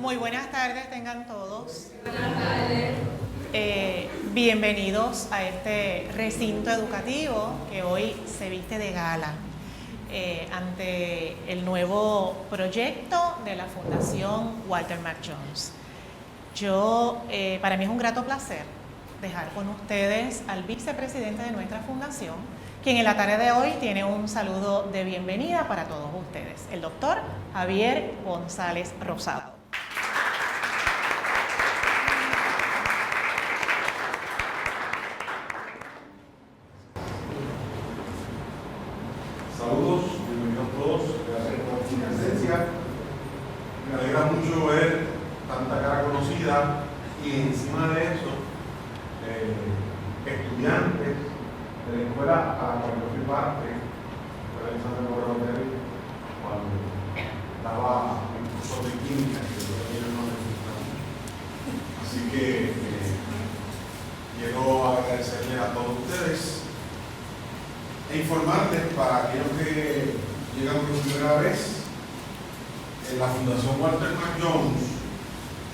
Muy buenas tardes tengan todos. Buenas tardes. Bienvenidos a este recinto educativo que hoy se viste de gala ante el nuevo proyecto de la Fundación Walter Mac Jones. Para mí es un grato placer dejar con ustedes al vicepresidente de nuestra fundación, quien en la tarde de hoy tiene un saludo de bienvenida para todos ustedes, el doctor Javier González Rosado. Saludos, bienvenidos todos, gracias por su presencia. Me alegra mucho ver tanta cara conocida y encima de eso, estudiantes de la escuela a la cual yo fui parte, la escuela de San Pedro cuando estaba en curso de química, que todavía no necesitaba. Así que quiero agradecerles a todos ustedes e informarles para aquellos que llegan por primera vez. La Fundación Walter Mac Jones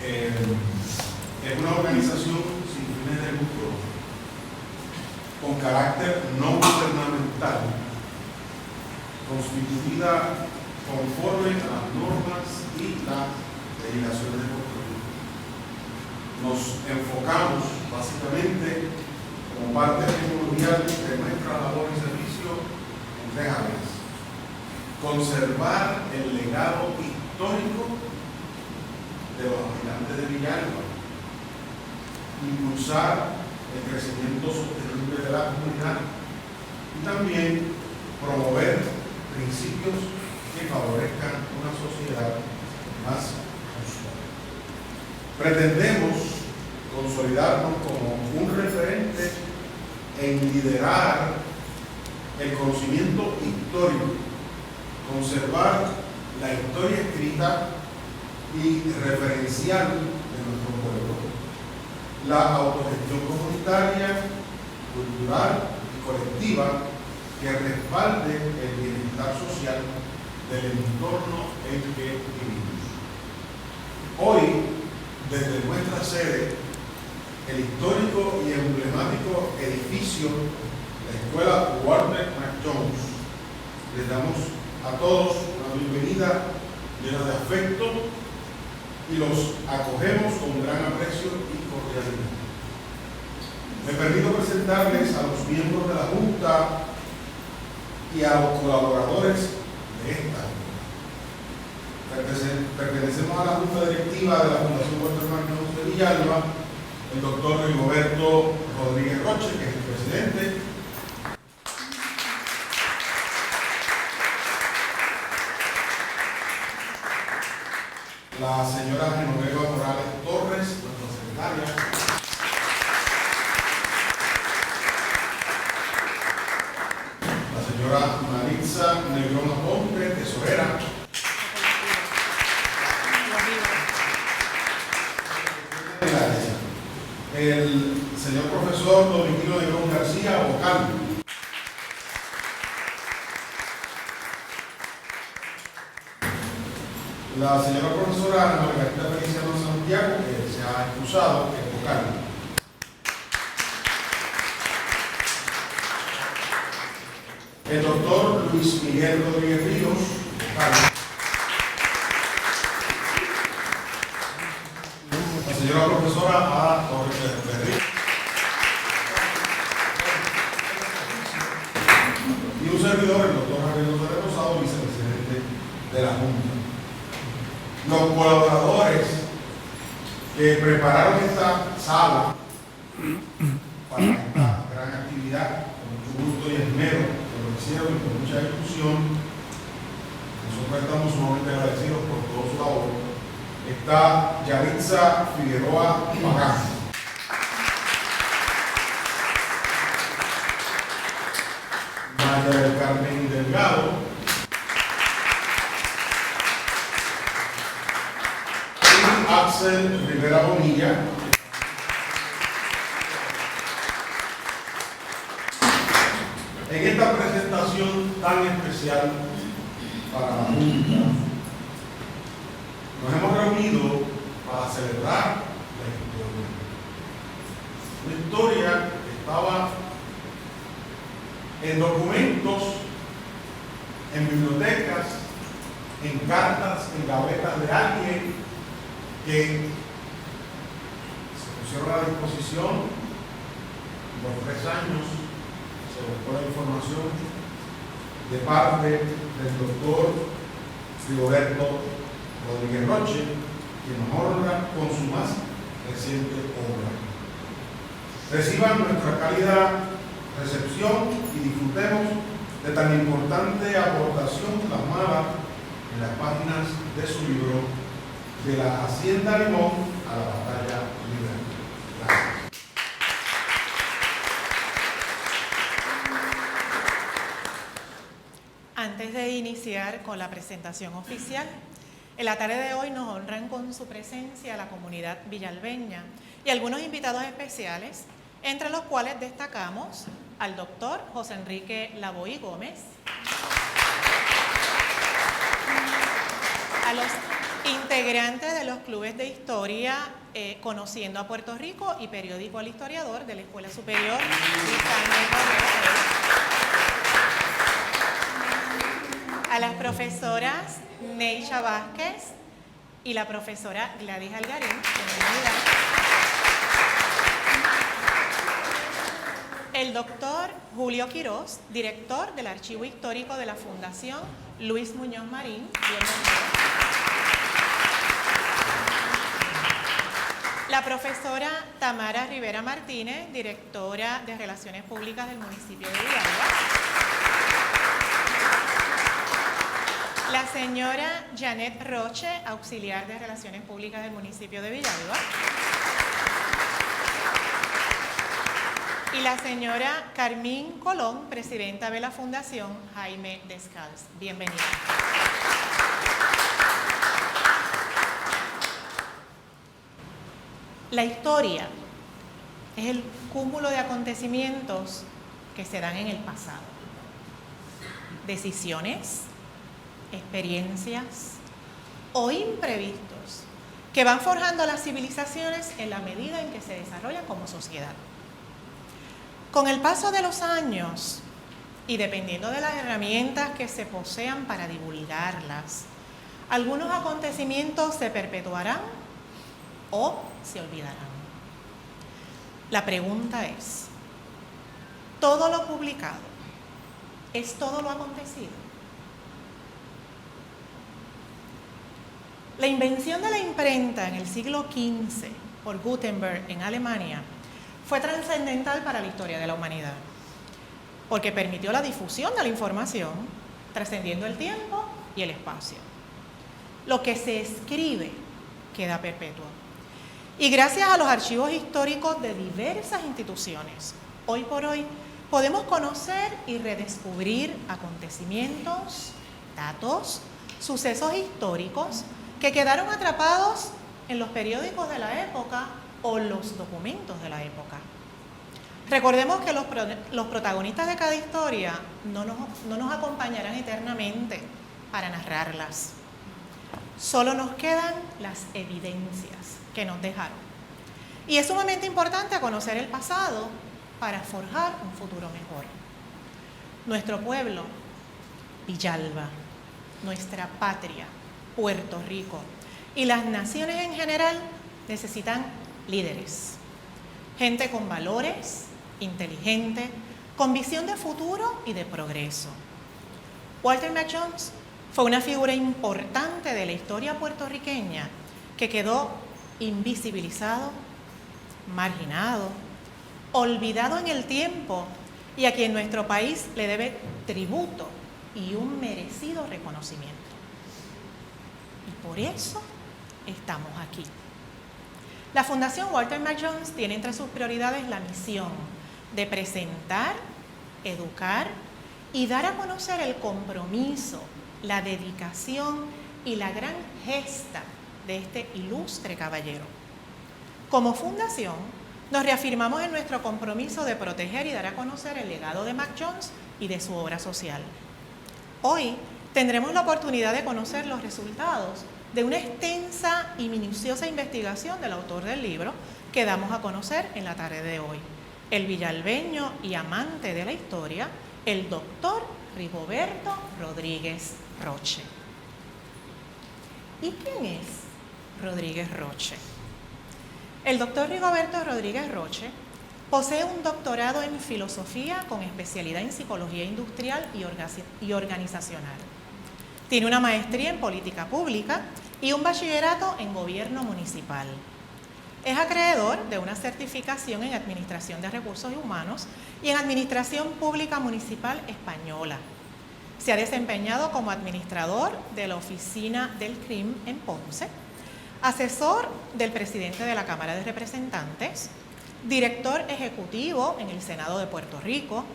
es una organización sin fines de lucro con carácter no gubernamental, constituida conforme a las normas y las legislaciones de Puerto Rico. Nos enfocamos básicamente como parte primordial de nuestra labor y servicio en tres áreas: conservar el legado histórico de los habitantes de Villalba, impulsar el crecimiento sostenible de la comunidad y también promover principios que favorezcan una sociedad más justa. Pretendemos consolidarnos como un referente en liderar el conocimiento histórico, conservar la historia escrita y referencial de nuestro pueblo, la autogestión comunitaria, cultural y colectiva que respalde el bienestar social del entorno en que vivimos. Hoy, desde nuestra sede, el histórico y emblemático edificio de la escuela Walter Mac Jones, les damos a todos una bienvenida llena de afecto y los acogemos con gran aprecio y cordialidad. Me permito presentarles a los miembros de la Junta y a los colaboradores de esta Junta. Pertenecemos a la Junta Directiva de la Fundación Walter Mac Jones de Villalba, el doctor Rigoberto Rodríguez Roche, que es el presidente, la señora Genoveva Morales Torres, nuestra secretaria, la señora Maritza Negrón Aponte, tesorera, el señor profesor Domingo Negrón García, vocal, la señora profesora Ana Margarita Feliciano Santiago, que se ha excusado, que es vocal, el doctor Luis Miguel Rodríguez Ríos, vocal, la señora profesora A. Torres Berrío y un servidor, el doctor Javier González Rosado, vicepresidente de la Junta. Los colaboradores que prepararon esta sala para esta gran actividad, con mucho gusto y esmero, que lo hicieron y con mucha discusión, nosotros estamos sumamente agradecidos por todo su labor. Está Yaritza Figueroa Pagán, Maya del Carmen Delgado, y Axel Rivera Bonilla. En esta presentación tan especial para la Junta, nos hemos reunido para celebrar la historia. Una historia que estaba en documentos, en bibliotecas, en cartas, en gavetas de alguien que se pusieron a la disposición. Por 3 años se buscó la información de parte del doctor Rigoberto Rodríguez Roche, quien nos honra con su más reciente obra. Reciban nuestra cálida recepción y disfrutemos de tan importante aportación plasmada en las páginas de su libro De la Hacienda Limón a la Batalla Libre. Gracias. Antes de iniciar con la presentación oficial, en la tarde de hoy nos honran con su presencia la comunidad villalbeña y algunos invitados especiales, entre los cuales destacamos al doctor José Enrique Lavoy Gómez, a los integrantes de los clubes de historia Conociendo a Puerto Rico y Periódico El Historiador de la Escuela Superior Luis Correa, a las profesoras Neisha Vázquez y la profesora Gladys Algarín, el doctor Julio Quirós, director del Archivo Histórico de la Fundación Luis Muñoz Marín, bienvenido. La profesora Tamara Rivera Martínez, directora de Relaciones Públicas del municipio de Villalba. La señora Janet Roche, auxiliar de Relaciones Públicas del municipio de Villalba. Y la señora Carmín Colón, presidenta de la Fundación Jaime Descalz. Bienvenida. La historia es el cúmulo de acontecimientos que se dan en el pasado. Decisiones, experiencias o imprevistos que van forjando las civilizaciones en la medida en que se desarrollan como sociedad. Con el paso de los años y dependiendo de las herramientas que se posean para divulgarlas, algunos acontecimientos se perpetuarán o se olvidarán. La pregunta es, ¿todo lo publicado es todo lo acontecido? La invención de la imprenta en el siglo XV por Gutenberg en Alemania fue trascendental para la historia de la humanidad, porque permitió la difusión de la información, trascendiendo el tiempo y el espacio. Lo que se escribe queda perpetuo. Y gracias a los archivos históricos de diversas instituciones, hoy por hoy podemos conocer y redescubrir acontecimientos, datos, sucesos históricos que quedaron atrapados en los periódicos de la época o los documentos de la época. Recordemos que los protagonistas de cada historia no nos acompañarán eternamente para narrarlas. Solo nos quedan las evidencias que nos dejaron. Y es sumamente importante conocer el pasado para forjar un futuro mejor. Nuestro pueblo, Villalba, nuestra patria, Puerto Rico y las naciones en general necesitan líderes, gente con valores, inteligente, con visión de futuro y de progreso. Walter Mack Jones fue una figura importante de la historia puertorriqueña que quedó invisibilizado, marginado, olvidado en el tiempo y a quien nuestro país le debe tributo y un merecido reconocimiento. Y por eso estamos aquí. La Fundación Walter Mack Jones tiene entre sus prioridades la misión de presentar, educar y dar a conocer el compromiso, la dedicación y la gran gesta de este ilustre caballero. Como fundación, nos reafirmamos en nuestro compromiso de proteger y dar a conocer el legado de Mack Jones y de su obra social. Hoy tendremos la oportunidad de conocer los resultados de una extensa y minuciosa investigación del autor del libro que damos a conocer en la tarde de hoy, el villalbeño y amante de la historia, el doctor Rigoberto Rodríguez Roche. ¿Y quién es Rodríguez Roche? El doctor Rigoberto Rodríguez Roche posee un doctorado en filosofía con especialidad en psicología industrial y organizacional. Tiene una maestría en política pública y un bachillerato en gobierno municipal. Es acreedor de una certificación en administración de recursos humanos y en administración pública municipal española. Se ha desempeñado como administrador de la oficina del CRIM en Ponce, asesor del presidente de la Cámara de Representantes, director ejecutivo en el Senado de Puerto Rico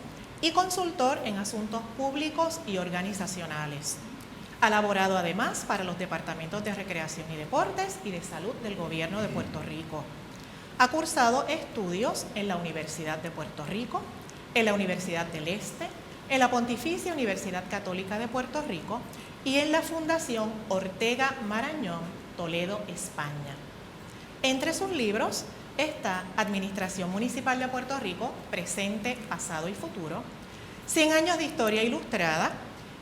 y consultor en asuntos públicos y organizacionales. Ha laborado además para los departamentos de Recreación y Deportes y de Salud del Gobierno de Puerto Rico. Ha cursado estudios en la Universidad de Puerto Rico, en la Universidad del Este, en la Pontificia Universidad Católica de Puerto Rico y en la Fundación Ortega Marañón, Toledo, España. Entre sus libros está Administración Municipal de Puerto Rico, Presente, Pasado y Futuro, 100 años de Historia Ilustrada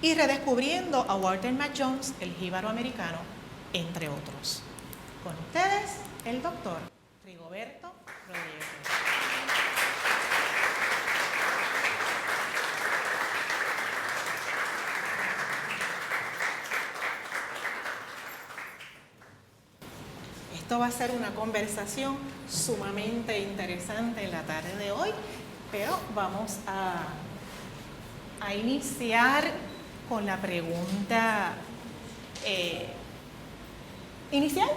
y Redescubriendo a Walter Mac Jones, el jíbaro americano, entre otros. Con ustedes, el doctor Rigoberto Rodríguez. Esto va a ser una conversación sumamente interesante en la tarde de hoy, pero vamos a iniciar con la pregunta inicial.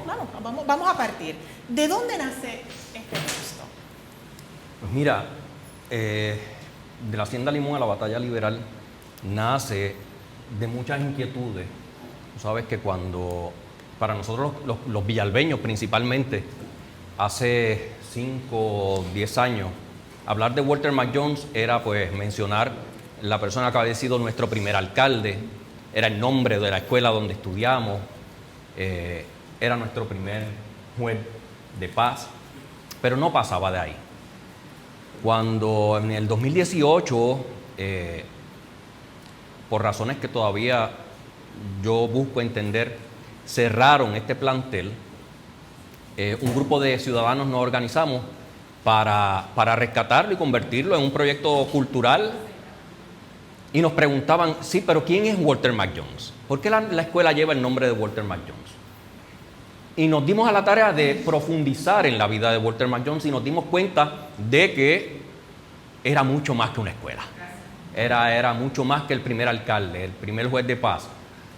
Vamos a partir. ¿De dónde nace este texto? Pues mira, de la Hacienda Limón a la Batalla Liberal nace de muchas inquietudes. Tú sabes que cuando, para nosotros los villalbeños principalmente, hace 5 o 10 años, hablar de Walter Mac Jones era pues mencionar la persona que había sido nuestro primer alcalde, era el nombre de la escuela donde estudiamos, era nuestro primer juez de paz, pero no pasaba de ahí. Cuando en el 2018, por razones que todavía yo busco entender, cerraron este plantel, un grupo de ciudadanos nos organizamos para rescatarlo y convertirlo en un proyecto cultural. Y nos preguntaban, sí, pero ¿quién es Walter Mac Jones? ¿Por qué la escuela lleva el nombre de Walter Mac Jones? Y nos dimos a la tarea de profundizar en la vida de Walter Mac Jones y nos dimos cuenta de que era mucho más que una escuela. Era mucho más que el primer alcalde, el primer juez de paz.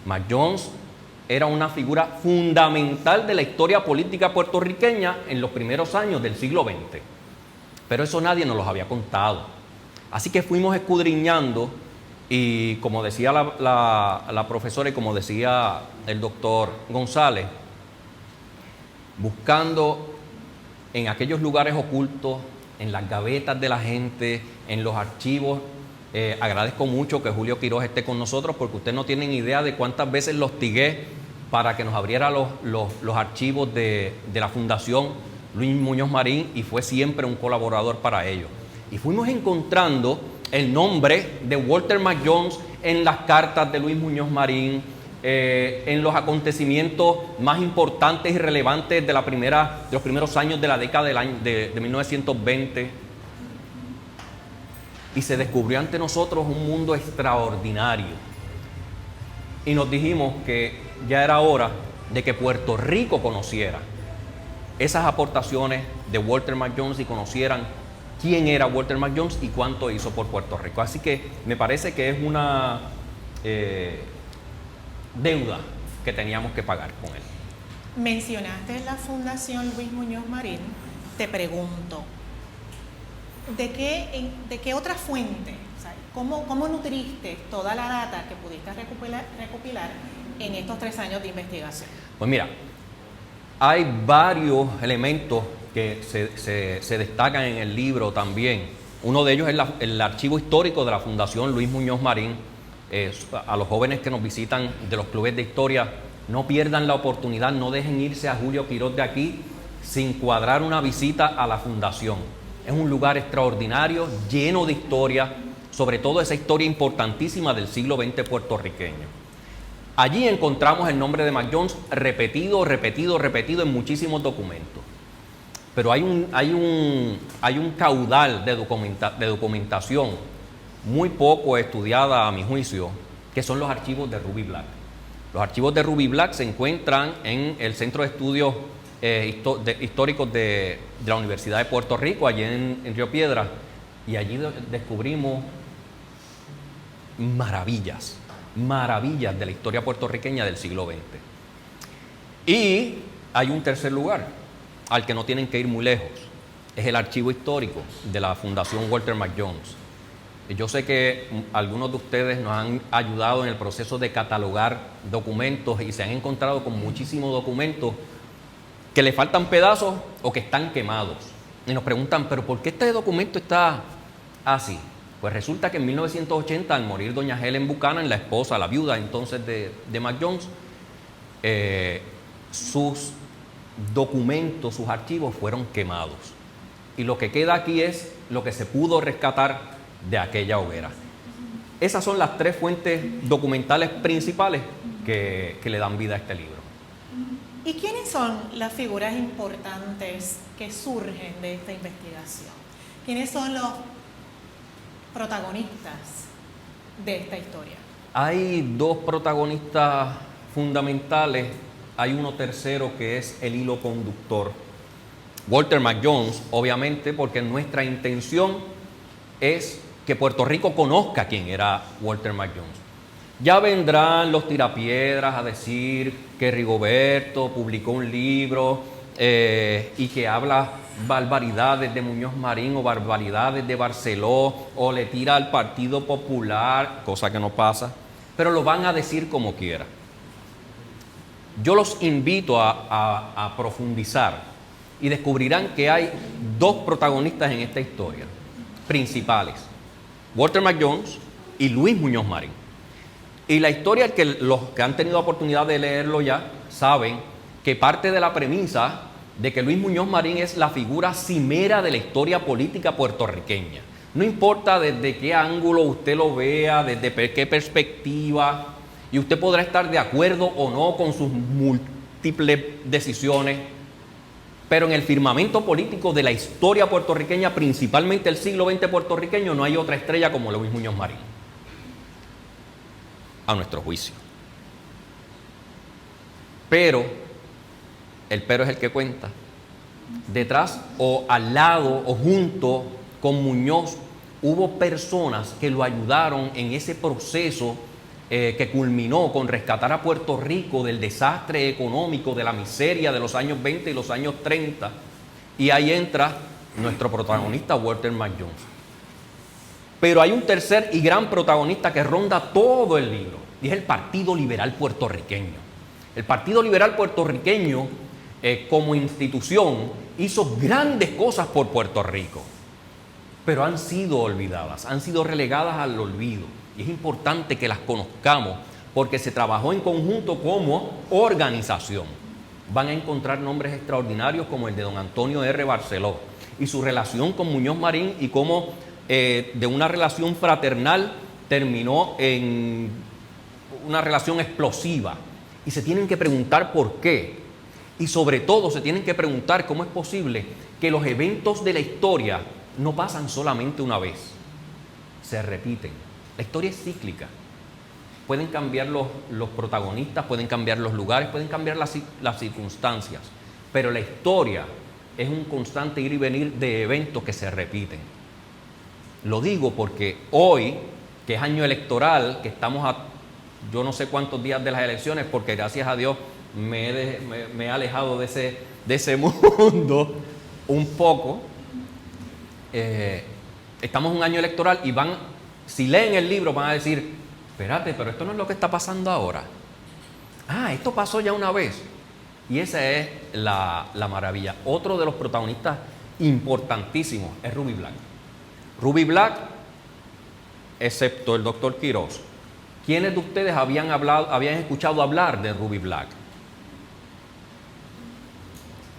Mac Jones era una figura fundamental de la historia política puertorriqueña en los primeros años del siglo XX. Pero eso nadie nos los había contado. Así que fuimos escudriñando. Y como decía la profesora y como decía el doctor González, buscando en aquellos lugares ocultos, en las gavetas de la gente, en los archivos. Agradezco mucho que Julio Quiroz esté con nosotros porque ustedes no tienen idea de cuántas veces lo hostigué para que nos abriera los archivos de la Fundación Luis Muñoz Marín y fue siempre un colaborador para ello. Y fuimos encontrando el nombre de Walter Mac Jones en las cartas de Luis Muñoz Marín, en los acontecimientos más importantes y relevantes de los primeros años de la década de 1920. Y se descubrió ante nosotros un mundo extraordinario. Y nos dijimos que ya era hora de que Puerto Rico conociera esas aportaciones de Walter Mac Jones y conocieran quién era Walter Mac Jones y cuánto hizo por Puerto Rico. Así que me parece que es una deuda que teníamos que pagar con él. Mencionaste la Fundación Luis Muñoz Marín. Te pregunto, ¿de qué otra fuente? O sea, ¿cómo nutriste toda la data que pudiste recopilar en estos 3 años de investigación? Pues mira, hay varios elementos que se destacan en el libro también. Uno de ellos es el archivo histórico de la Fundación Luis Muñoz Marín. A los jóvenes que nos visitan de los clubes de historia No pierdan la oportunidad, no dejen irse a Julio Quiroz de aquí sin cuadrar una visita a la fundación. Es un lugar extraordinario, lleno de historia, sobre todo esa historia importantísima del siglo XX puertorriqueño. Allí encontramos el nombre de McJones repetido en muchísimos documentos. Pero hay un caudal de documentación muy poco estudiada a mi juicio, que son los archivos de Ruby Black. Los archivos de Ruby Black se encuentran en el Centro de Estudios Históricos de la Universidad de Puerto Rico, allí en Río Piedras, y allí descubrimos maravillas de la historia puertorriqueña del siglo XX. Y hay un tercer lugar al que no tienen que ir muy lejos, es el archivo histórico de la Fundación Walter McJones. Yo sé que algunos de ustedes nos han ayudado en el proceso de catalogar documentos y se han encontrado con muchísimos documentos que le faltan pedazos o que están quemados. Y nos preguntan, ¿pero por qué este documento está así? Pues resulta que en 1980, al morir doña Helen Buchanan, la esposa, la viuda entonces de McJones, sus documentos, sus archivos fueron quemados. Y lo que queda aquí es lo que se pudo rescatar de aquella hoguera. Esas son las tres fuentes documentales principales que le dan vida a este libro. ¿Y quiénes son las figuras importantes que surgen de esta investigación? ¿Quiénes son los protagonistas de esta historia? Hay dos protagonistas fundamentales, hay uno tercero que es el hilo conductor. Walter McJones, obviamente, porque nuestra intención es que Puerto Rico conozca quién era Walter McJones. Ya vendrán los tirapiedras a decir que Rigoberto publicó un libro y que habla barbaridades de Muñoz Marín o barbaridades de Barceló o le tira al Partido Popular, cosa que no pasa, pero lo van a decir como quiera. Yo los invito a profundizar y descubrirán que hay dos protagonistas en esta historia principales, Walter McJones y Luis Muñoz Marín. Y la historia, que los que han tenido oportunidad de leerlo ya saben que parte de la premisa de que Luis Muñoz Marín es la figura cimera de la historia política puertorriqueña. No importa desde qué ángulo usted lo vea, desde qué perspectiva, y usted podrá estar de acuerdo o no con sus múltiples decisiones, pero en el firmamento político de la historia puertorriqueña, principalmente el siglo XX puertorriqueño, no hay otra estrella como Luis Muñoz Marín, a nuestro juicio. Pero el pero es el que cuenta. Detrás o al lado o junto con Muñoz hubo personas que lo ayudaron en ese proceso que culminó con rescatar a Puerto Rico del desastre económico, de la miseria de los años 20 y los años 30. Y ahí entra nuestro protagonista Walter McJones. Pero hay un tercer y gran protagonista que ronda todo el libro, y es el Partido Liberal Puertorriqueño. El Partido Liberal Puertorriqueño, como institución, hizo grandes cosas por Puerto Rico, pero han sido olvidadas, han sido relegadas al olvido. Y es importante que las conozcamos porque se trabajó en conjunto como organización. Van a encontrar nombres extraordinarios como el de don Antonio R. Barceló y su relación con Muñoz Marín, y cómo de una relación fraternal terminó en una relación explosiva. Y se tienen que preguntar por qué. Y sobre todo se tienen que preguntar cómo es posible que los eventos de la historia no pasan solamente una vez, se repiten. La historia es cíclica. Pueden cambiar los protagonistas, pueden cambiar los lugares, pueden cambiar las circunstancias, pero la historia es un constante ir y venir de eventos que se repiten. Lo digo porque hoy, que es año electoral, que estamos a yo no sé cuántos días de las elecciones, porque gracias a Dios me he alejado de ese mundo un poco. Estamos en un año electoral y si leen el libro van a decir, espérate, pero esto no es lo que está pasando ahora. Esto pasó ya una vez. Y esa es la maravilla. Otro de los protagonistas importantísimos es Ruby Black. Ruby Black, excepto el doctor Quiroz, ¿quiénes de ustedes habían escuchado hablar de Ruby Black?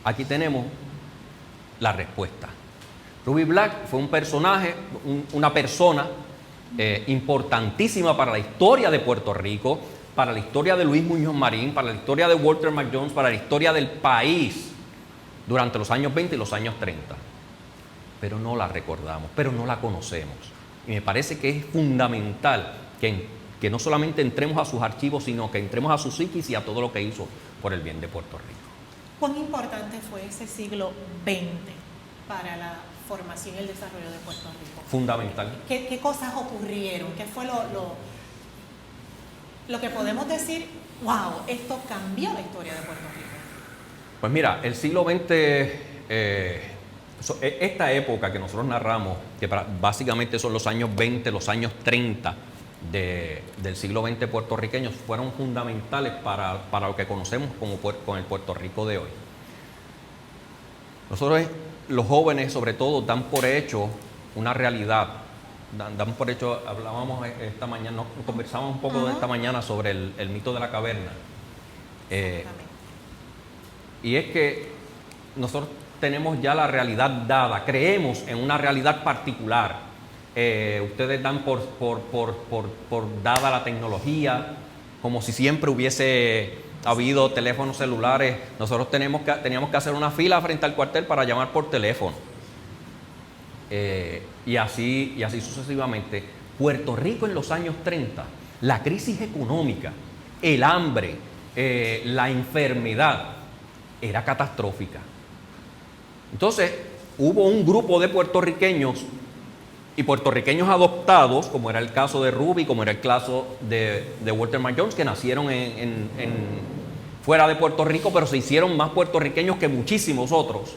Aquí tenemos la respuesta. Ruby Black fue un personaje, una persona importantísima para la historia de Puerto Rico, para la historia de Luis Muñoz Marín, para la historia de Walter McJones, para la historia del país durante los años 20 y los años 30. Pero no la recordamos, pero no la conocemos. Y me parece que es fundamental que no solamente entremos a sus archivos, sino que entremos a su psiquis y a todo lo que hizo por el bien de Puerto Rico. ¿Cuán importante fue ese siglo XX para la formación y el desarrollo de Puerto Rico? Fundamental. ¿Qué cosas ocurrieron? ¿Qué fue lo que podemos decir, wow, esto cambió la historia de Puerto Rico? Pues mira, el siglo XX, esta época que nosotros narramos, que básicamente son los años 20, los años 30 del siglo XX puertorriqueño, fueron fundamentales para lo que conocemos con el Puerto Rico de hoy. Nosotros, los jóvenes sobre todo, dan por hecho una realidad, dan por hecho, hablábamos esta mañana, conversamos un poco esta mañana sobre el mito de la caverna. Y es que nosotros tenemos ya la realidad dada, creemos en una realidad particular. Ustedes dan por dada la tecnología, como si siempre hubiese habido teléfonos celulares. Nosotros teníamos que hacer una fila frente al cuartel para llamar por teléfono. Y así sucesivamente. Puerto Rico en los años 30, la crisis económica, el hambre, la enfermedad, era catastrófica. Entonces, hubo un grupo de puertorriqueños y puertorriqueños adoptados, como era el caso de Ruby, como era el caso de Walter McJones, que nacieron fuera de Puerto Rico, pero se hicieron más puertorriqueños que muchísimos otros.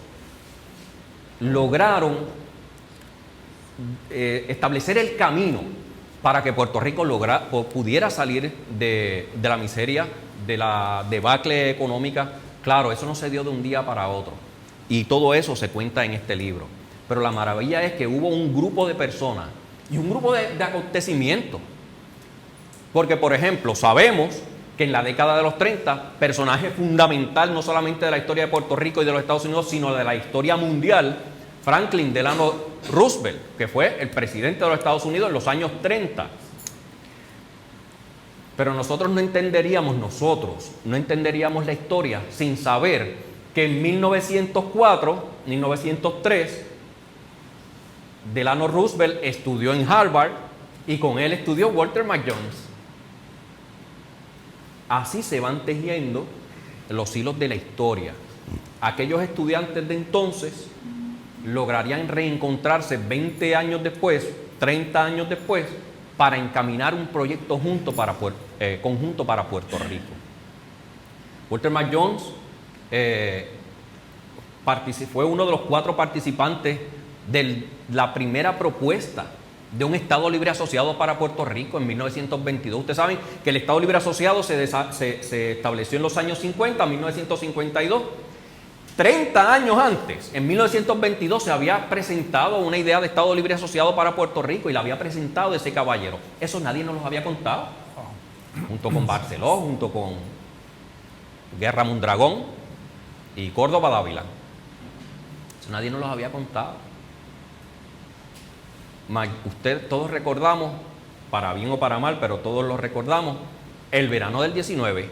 Lograron establecer el camino para que Puerto Rico pudiera salir de la miseria, de la debacle económica. Claro, eso no se dio de un día para otro. Y todo eso se cuenta en este libro. Pero la maravilla es que hubo un grupo de personas y un grupo de acontecimientos. Porque, por ejemplo, sabemos que en la década de los 30, personaje fundamental no solamente de la historia de Puerto Rico y de los Estados Unidos, sino de la historia mundial, Franklin Delano Roosevelt, que fue el presidente de los Estados Unidos en los años 30. Pero nosotros no entenderíamos la historia sin saber que en 1904, 1903, Delano Roosevelt estudió en Harvard y con él estudió Walter McJones. Así se van tejiendo los hilos de la historia. Aquellos estudiantes de entonces lograrían reencontrarse 20 años después, 30 años después, para encaminar un proyecto conjunto para Puerto Rico. Walter McJones fue uno de los 4 participantes de la primera propuesta de un Estado Libre Asociado para Puerto Rico en 1922. Ustedes saben que el Estado Libre Asociado se estableció en los años 50, 1952. 30 años antes, en 1922, se había presentado una idea de Estado Libre Asociado para Puerto Rico y la había presentado ese caballero. Eso nadie nos lo había contado. Junto con Barceló, junto con Guerra Mondragón y Córdoba Dávila. Eso nadie nos lo había contado. Todos recordamos, para bien o para mal, pero todos lo recordamos, el verano del 19,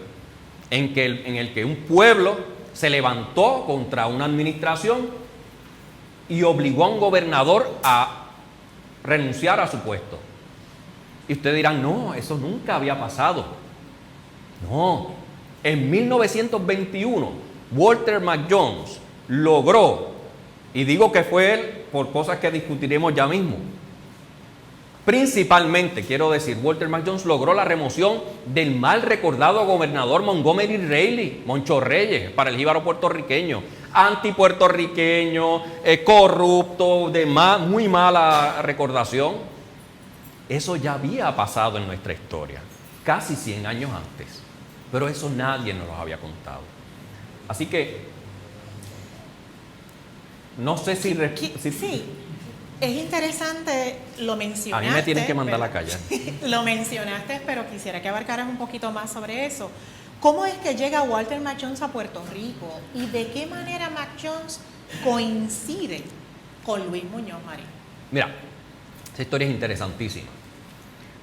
en el que un pueblo se levantó contra una administración y obligó a un gobernador a renunciar a su puesto. Y ustedes dirán, no, eso nunca había pasado. No, en 1921, Walter McJones logró, y digo que fue él por cosas que discutiremos ya mismo, principalmente, quiero decir, Walter McJones logró la remoción del mal recordado gobernador Montgomery Reilly, Moncho Reyes, para el jíbaro puertorriqueño, antipuertorriqueño, corrupto, de muy mala recordación. Eso ya había pasado en nuestra historia, casi 100 años antes, pero eso nadie nos lo había contado. Así que, no sé si... Sí. Es interesante, lo mencionaste. A mí me tienen que mandar a ¿verdad? callar. Lo mencionaste, pero quisiera que abarcaras un poquito más sobre eso. ¿Cómo es que llega Walter Mac Jones a Puerto Rico y de qué manera Mac Jones coincide con Luis Muñoz Marín? Mira, esa historia es interesantísima.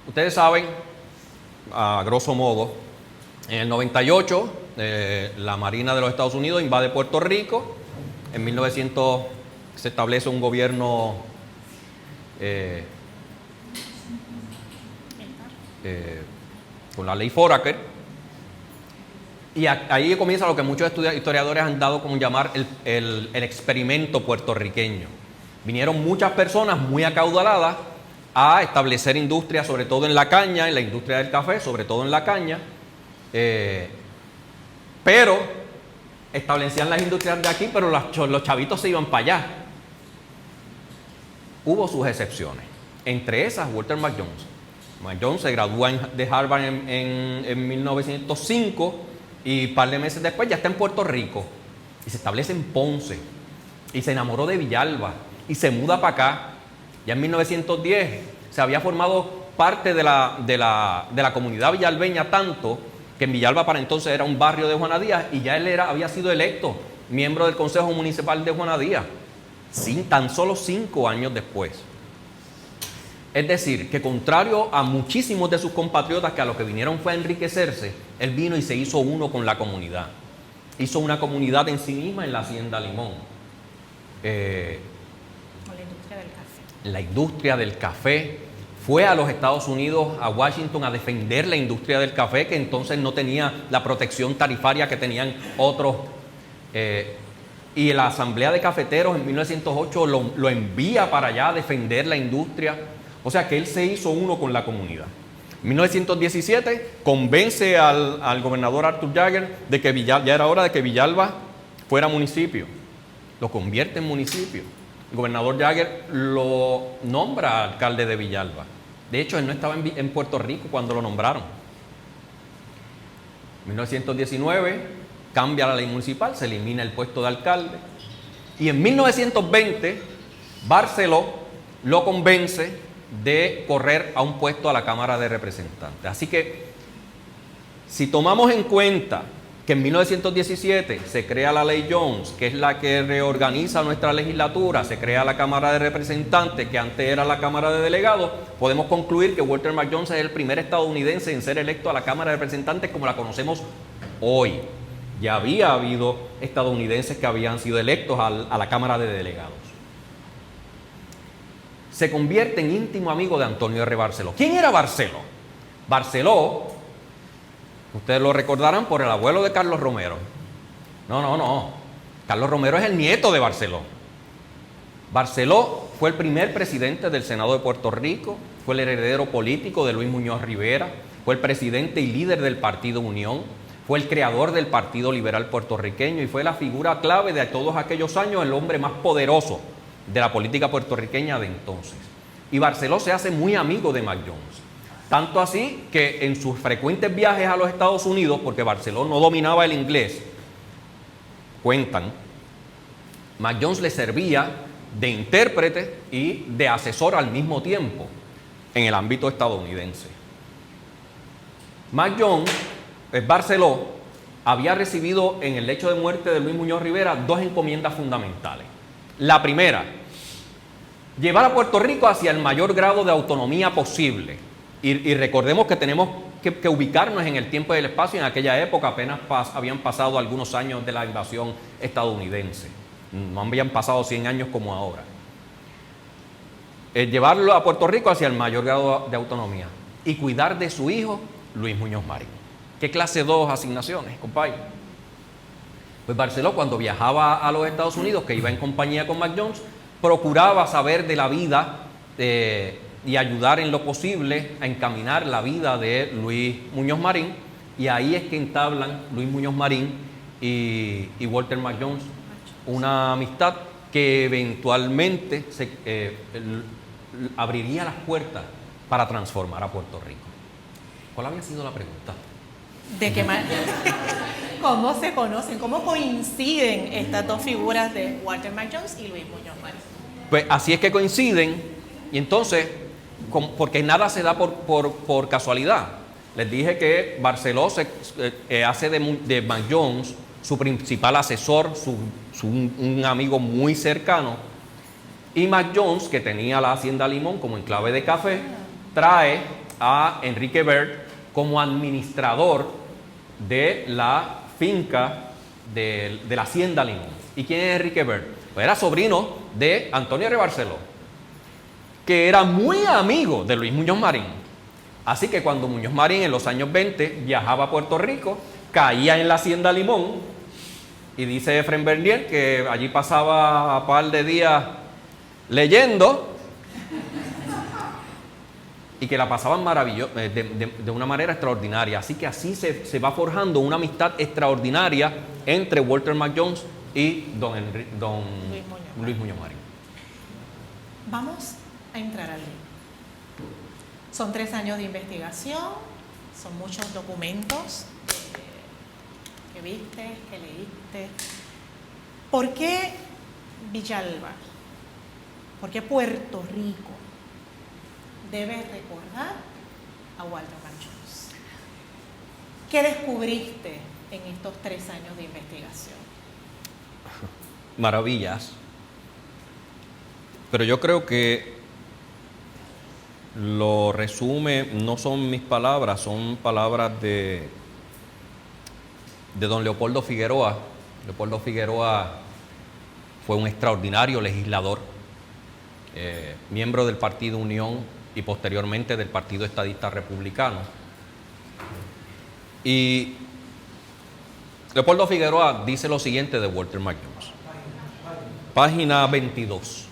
Ustedes saben, a grosso modo, en el 98, la Marina de los Estados Unidos invade Puerto Rico. En 1900 se establece un gobierno con la ley Foraker. Y ahí comienza lo que muchos historiadores han dado como llamar el experimento puertorriqueño. Vinieron muchas personas muy acaudaladas a establecer industrias, sobre todo en la caña, en la industria del café, sobre todo en la caña, pero establecían las industrias de aquí, pero los chavitos se iban para allá. Hubo sus excepciones, entre esas Walter Mac Jones. Mac Jones se gradúa de Harvard en 1905 y un par de meses después ya está en Puerto Rico y se establece en Ponce y se enamoró de Villalba y se muda para acá. Ya en 1910 se había formado parte de la comunidad villalbeña, tanto que en Villalba para entonces era un barrio de Juana Díaz y ya él había sido electo miembro del Consejo Municipal de Juana Díaz, tan solo 5 años después. Es decir, que contrario a muchísimos de sus compatriotas que a lo que vinieron fue a enriquecerse, él vino y se hizo uno con la comunidad. Hizo una comunidad en sí misma en la Hacienda Limón. Con la industria del café. La industria del café. Fue a los Estados Unidos, a Washington, a defender la industria del café, que entonces no tenía la protección tarifaria que tenían otros. Y la Asamblea de Cafeteros en 1908 lo envía para allá a defender la industria. O sea que él se hizo uno con la comunidad. En 1917 convence al gobernador Arthur Jagger de que ya era hora de que Villalba fuera municipio. Lo convierte en municipio. El gobernador Jagger lo nombra alcalde de Villalba. De hecho, él no estaba en Puerto Rico cuando lo nombraron. En 1919 cambia la ley municipal, se elimina el puesto de alcalde. Y en 1920 Barceló lo convence de correr a un puesto a la Cámara de Representantes. Así que, si tomamos en cuenta que en 1917 se crea la ley Jones, que es la que reorganiza nuestra legislatura, se crea la Cámara de Representantes, que antes era la Cámara de Delegados, podemos concluir que Walter Mac Jones es el primer estadounidense en ser electo a la Cámara de Representantes como la conocemos hoy. Ya había habido estadounidenses que habían sido electos a la Cámara de Delegados. Se convierte en íntimo amigo de Antonio R. Barceló. ¿Quién era Barceló? Barceló, ustedes lo recordarán por el abuelo de Carlos Romero. No. Carlos Romero es el nieto de Barceló. Barceló fue el primer presidente del Senado de Puerto Rico, fue el heredero político de Luis Muñoz Rivera, fue el presidente y líder del Partido Unión, fue el creador del Partido Liberal Puertorriqueño y fue la figura clave de todos aquellos años, el hombre más poderoso de la política puertorriqueña de entonces. Y Barceló se hace muy amigo de Mac Jones. Tanto así que en sus frecuentes viajes a los Estados Unidos, porque Barceló no dominaba el inglés, cuentan, Mac Jones le servía de intérprete y de asesor al mismo tiempo en el ámbito estadounidense. Mac Jones, Barceló, había recibido en el lecho de muerte de Luis Muñoz Rivera 2 encomiendas fundamentales. La primera, llevar a Puerto Rico hacia el mayor grado de autonomía posible. Y recordemos que tenemos que ubicarnos en el tiempo y el espacio. En aquella época apenas habían pasado algunos años de la invasión estadounidense. No habían pasado 100 años como ahora. Llevarlo a Puerto Rico hacia el mayor grado de autonomía. Y cuidar de su hijo, Luis Muñoz Marín. ¿Qué clase 2 asignaciones, compadre? Pues Barceló, cuando viajaba a los Estados Unidos, que iba en compañía con Mac Jones, procuraba saber de la vida y ayudar en lo posible a encaminar la vida de Luis Muñoz Marín. Y ahí es que entablan Luis Muñoz Marín y Walter Mac Jones una amistad que eventualmente abriría las puertas para transformar a Puerto Rico. ¿Cuál había sido la pregunta? ¿De qué manera? ¿Cómo se conocen? ¿Cómo coinciden estas dos figuras de Walter Mac Jones y Luis Muñoz Marín? Pues así es que coinciden, y entonces, porque nada se da por casualidad. Les dije que Barceló hace de Mac Jones su principal asesor, un amigo muy cercano, y Mac Jones, que tenía la Hacienda Limón como enclave de café, trae a Enrique Bert como administrador de la finca de la Hacienda Limón. ¿Y quién es Enrique Bert? Pues era sobrino de Antonio R. Barceló, que era muy amigo de Luis Muñoz Marín. Así que cuando Muñoz Marín en los años 20 viajaba a Puerto Rico, caía en la Hacienda Limón, y dice Efrén Bernier que allí pasaba un par de días leyendo y que la pasaban maravilloso, de una manera extraordinaria. Así que así se va forjando una amistad extraordinaria entre Walter Mac Jones y don Luis Muñoz Marín. Vamos a entrar al libro. Son 3 años de investigación, son muchos documentos que viste, que leíste. ¿Por qué Villalba? ¿Por qué Puerto Rico debe recordar a Walter Mac Jones? ¿Qué descubriste en estos 3 años de investigación? Maravillas. Pero yo creo que lo resume, no son mis palabras, son palabras de don Leopoldo Figueroa. Leopoldo Figueroa fue un extraordinario legislador, miembro del Partido Unión y posteriormente del Partido Estadista Republicano. Y Leopoldo Figueroa dice lo siguiente de Walter Mac Jones. Página 22.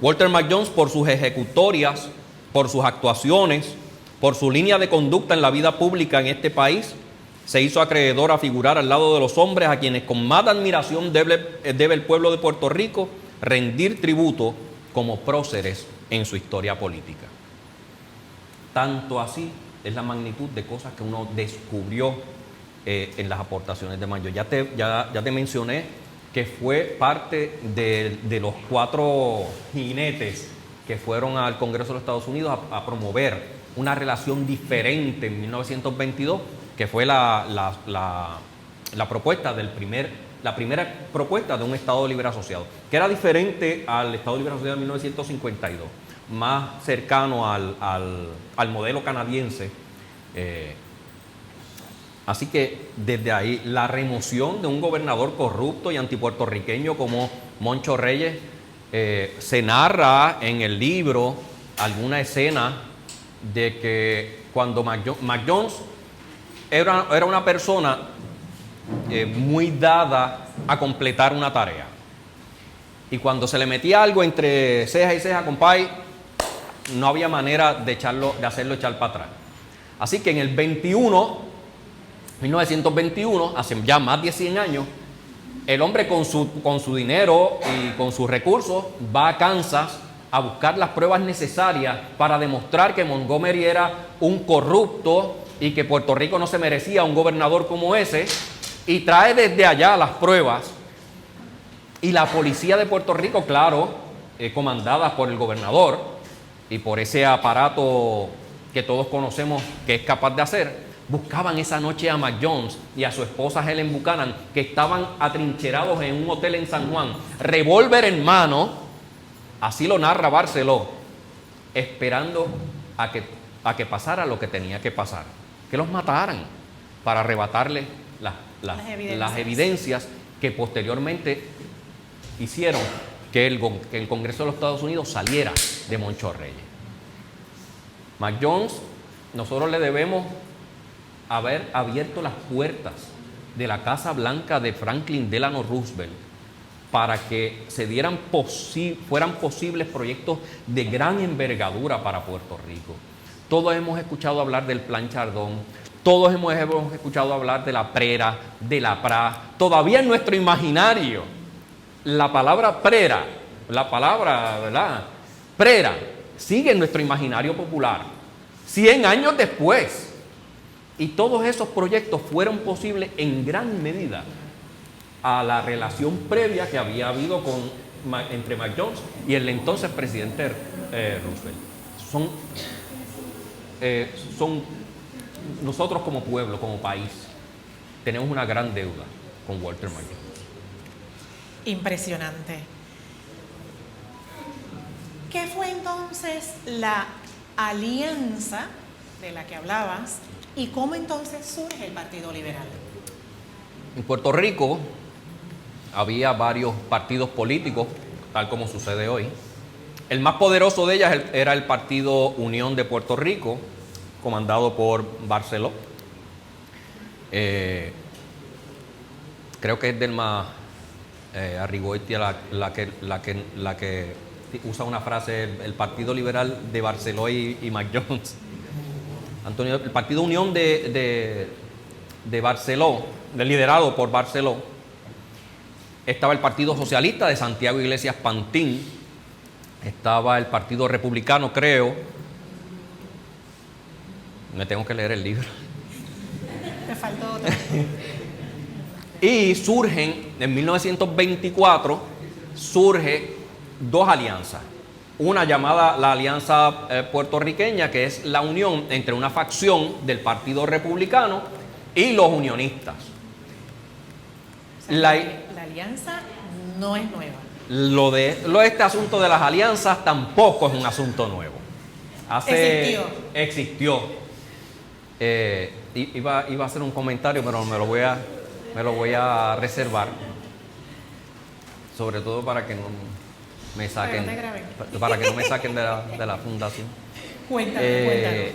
Walter Mac Jones, por sus ejecutorias, por sus actuaciones, por su línea de conducta en la vida pública en este país, se hizo acreedor a figurar al lado de los hombres a quienes con más admiración debe el pueblo de Puerto Rico rendir tributo como próceres en su historia política. Tanto así es la magnitud de cosas que uno descubrió en las aportaciones de Mac Jones. Ya te mencioné que fue parte de los 4 jinetes que fueron al Congreso de los Estados Unidos a promover una relación diferente en 1922, que fue la propuesta la primera propuesta de un Estado Libre Asociado, que era diferente al Estado Libre Asociado de 1952, más cercano al modelo canadiense. Así que desde ahí la remoción de un gobernador corrupto y antipuertorriqueño como Moncho Reyes, se narra en el libro alguna escena de que cuando Mac Jones era una persona muy dada a completar una tarea, y cuando se le metía algo entre ceja y ceja, compay, no había manera de hacerlo echar para atrás. Así que en el 1921, hace ya más de 100 años, el hombre con su dinero y con sus recursos va a Kansas a buscar las pruebas necesarias para demostrar que Montgomery era un corrupto y que Puerto Rico no se merecía un gobernador como ese, y trae desde allá las pruebas. Y la policía de Puerto Rico, claro, comandada por el gobernador y por ese aparato que todos conocemos que es capaz de hacer, buscaban esa noche a Mac Jones y a su esposa Helen Buchanan, que estaban atrincherados en un hotel en San Juan, revólver en mano, así lo narra Barceló, esperando a que pasara lo que tenía que pasar, que los mataran para arrebatarles las evidencias que posteriormente hicieron que el Congreso de los Estados Unidos saliera de Moncho Reyes. Mac Jones, nosotros le debemos haber abierto las puertas de la Casa Blanca de Franklin Delano Roosevelt para que fueran posibles proyectos de gran envergadura para Puerto Rico. Todos hemos escuchado hablar del Plan Chardón, todos hemos escuchado hablar de la PRERA, de la PRA. Todavía en nuestro imaginario, la palabra PRERA, ¿verdad? PRERA, sigue en nuestro imaginario popular, 100 años después. Y todos esos proyectos fueron posibles en gran medida a la relación previa que había habido con entre Mac Jones y el entonces presidente Roosevelt. Son nosotros como pueblo, como país, tenemos una gran deuda con Walter Mac Jones. Impresionante. ¿Qué fue entonces la alianza de la que hablabas y cómo entonces surge el Partido Liberal? En Puerto Rico había varios partidos políticos, tal como sucede hoy. El más poderoso de ellas era el Partido Unión de Puerto Rico, comandado por Barceló. Creo que es Delma Arrigoitia la que usa una frase, el Partido Liberal de Barceló y Mac Jones. Antonio, el Partido Unión de Barceló, liderado por Barceló, estaba el Partido Socialista de Santiago Iglesias Pantín, estaba el Partido Republicano, creo. Me tengo que leer el libro. Me faltó otro. Y surgen, en 1924, surge dos alianzas. Una llamada la Alianza Puertorriqueña, que es la unión entre una facción del Partido Republicano y los unionistas. O sea, la alianza no es nueva. Este asunto de las alianzas tampoco es un asunto nuevo. Existió. Iba a hacer un comentario, pero me lo voy a reservar. Sobre todo para que no me saquen. Para que no me saquen de la fundación. Cuéntame.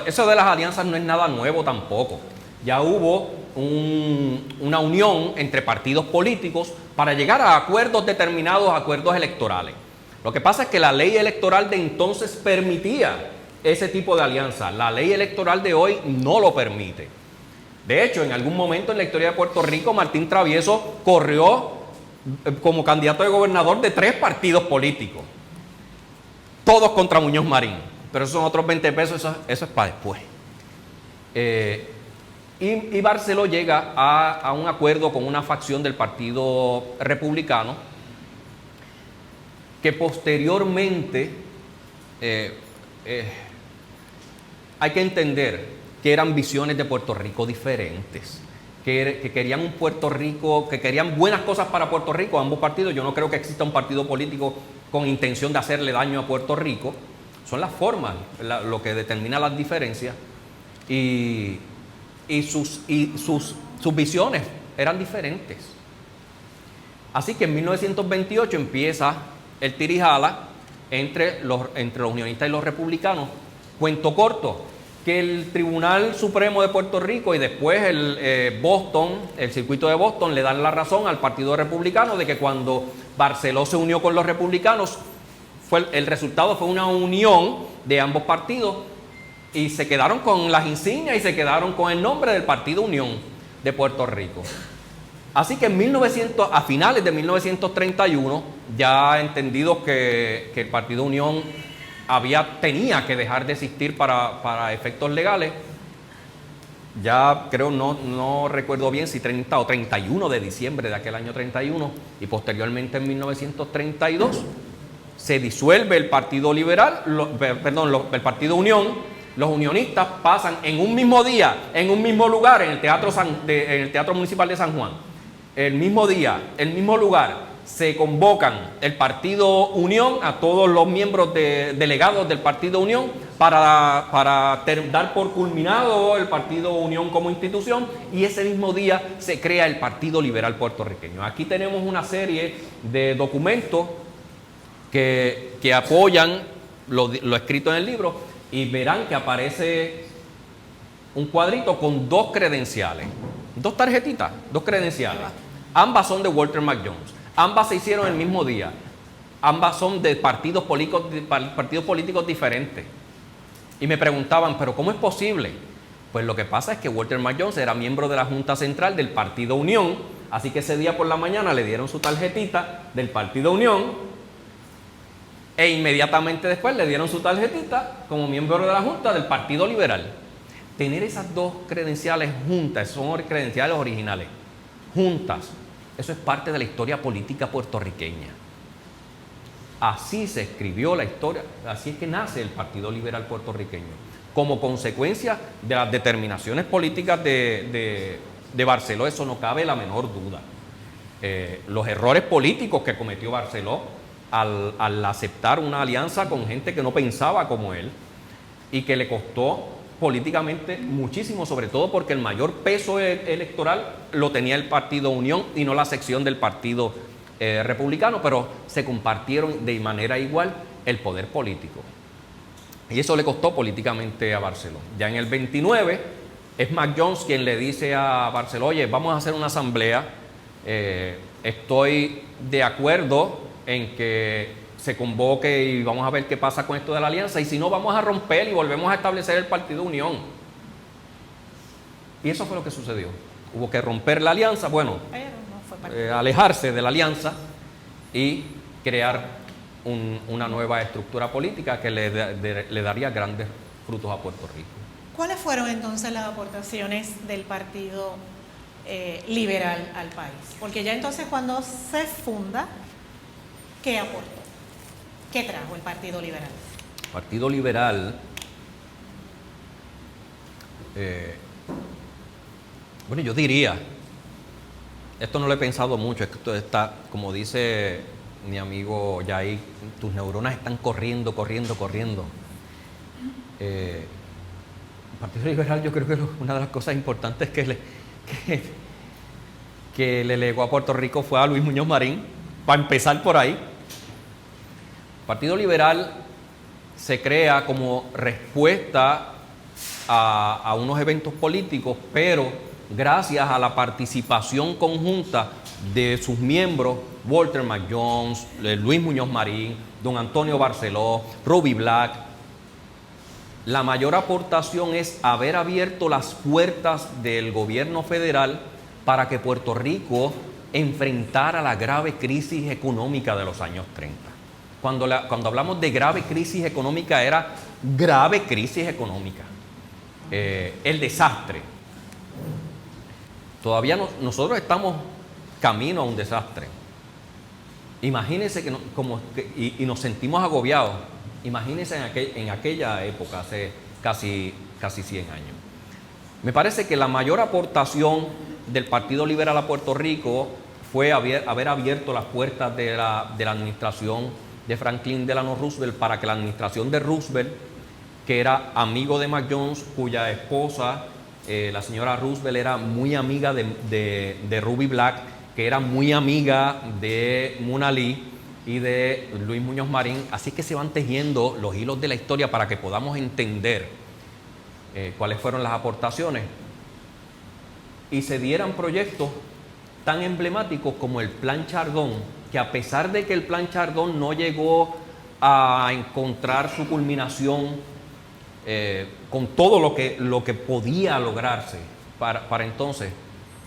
Eso de las alianzas no es nada nuevo tampoco. Ya hubo una unión entre partidos políticos para llegar a acuerdos determinados, acuerdos electorales. Lo que pasa es que la ley electoral de entonces permitía ese tipo de alianza. La ley electoral de hoy no lo permite. De hecho, en algún momento en la historia de Puerto Rico, Martín Travieso corrió como candidato de gobernador de 3 partidos políticos, todos contra Muñoz Marín, pero esos son otros 20 pesos, eso es para después. Y Barceló llega a un acuerdo con una facción del Partido Republicano que posteriormente hay que entender que eran visiones de Puerto Rico diferentes, que querían un Puerto Rico, que querían buenas cosas para Puerto Rico, ambos partidos. Yo no creo que exista un partido político con intención de hacerle daño a Puerto Rico. Son las formas lo que determina las diferencias, y sus visiones eran diferentes. Así que en 1928 empieza el tirijala entre los unionistas y los republicanos. Cuento corto, que el Tribunal Supremo de Puerto Rico y después el circuito de Boston le dan la razón al Partido Republicano de que cuando Barceló se unió con los republicanos, el resultado fue una unión de ambos partidos y se quedaron con las insignias y se quedaron con el nombre del Partido Unión de Puerto Rico. Así que a finales de 1931, ya entendido que el Partido Unión tenía que dejar de existir para efectos legales, ya creo, no recuerdo bien si 30 o 31 de diciembre de aquel año 31, y posteriormente en 1932 se disuelve el Partido Liberal, el Partido Unión. Los unionistas pasan en un mismo día, en un mismo lugar, en el Teatro Municipal de San Juan, el mismo día, el mismo lugar, se convocan el Partido Unión, a todos los miembros delegados del Partido Unión, para dar por culminado el Partido Unión como institución, y ese mismo día se crea el Partido Liberal Puertorriqueño. Aquí tenemos una serie de documentos que apoyan lo escrito en el libro, y verán que aparece un cuadrito con 2 credenciales, 2 tarjetitas, 2 credenciales. Ambas son de Walter Mac Jones. Ambas se hicieron el mismo día. Ambas son de partidos políticos diferentes. Y me preguntaban, ¿pero cómo es posible? Pues lo que pasa es que Walter Mac Jones era miembro de la Junta Central del Partido Unión, así que ese día por la mañana le dieron su tarjetita del Partido Unión, e inmediatamente después le dieron su tarjetita como miembro de la Junta del Partido Liberal. Tener esas 2 credenciales juntas, son credenciales originales, juntas, eso es parte de la historia política puertorriqueña. Así se escribió la historia, así es que nace el Partido Liberal Puertorriqueño, como consecuencia de las determinaciones políticas de Barceló, eso no cabe la menor duda. Los errores políticos que cometió Barceló al aceptar una alianza con gente que no pensaba como él y que le costó políticamente muchísimo, sobre todo porque el mayor peso electoral lo tenía el Partido Unión y no la sección del Partido Republicano, pero se compartieron de manera igual el poder político. Y eso le costó políticamente a Barceló. Ya en el 29 es Mac Jones quien le dice a Barceló: oye, vamos a hacer una asamblea, estoy de acuerdo en que se convoque y vamos a ver qué pasa con esto de la alianza, y si no, vamos a romper y volvemos a establecer el Partido Unión. Y eso fue lo que sucedió. Hubo que romper la alianza, bueno, alejarse de la alianza y crear una nueva estructura política que le daría grandes frutos a Puerto Rico. ¿Cuáles fueron entonces las aportaciones del Partido Liberal al país? Porque ya entonces, cuando se funda, ¿qué aportó? ¿Qué trajo el Partido Liberal? El Partido Liberal, bueno, yo diría, esto no lo he pensado mucho, es que esto está, como dice mi amigo Yair, tus neuronas están corriendo. El Partido Liberal, yo creo que una de las cosas importantes que le legó a Puerto Rico fue a Luis Muñoz Marín, para empezar por ahí. El Partido Liberal se crea como respuesta a unos eventos políticos, pero gracias a la participación conjunta de sus miembros, Walter Mac Jones, Luis Muñoz Marín, don Antonio Barceló, Ruby Black. La mayor aportación es haber abierto las puertas del gobierno federal para que Puerto Rico enfrentara la grave crisis económica de los años 30. Cuando hablamos de grave crisis económica, era grave crisis económica. El desastre. Todavía nosotros estamos camino a un desastre. Imagínense y nos sentimos agobiados. Imagínense en aquella época, hace casi 100 años. Me parece que la mayor aportación del Partido Liberal a Puerto Rico fue haber abierto las puertas de la administración de Franklin Delano Roosevelt para que la administración de Roosevelt, que era amigo de Mac Jones, cuya esposa, la señora Roosevelt, era muy amiga de Ruby Black, que era muy amiga de Muna Lee y de Luis Muñoz Marín. Así que se van tejiendo los hilos de la historia para que podamos entender cuáles fueron las aportaciones y se dieran proyectos tan emblemáticos como el Plan Chardón, que a pesar de que el Plan Chardón no llegó a encontrar su culminación con todo lo que podía lograrse para entonces,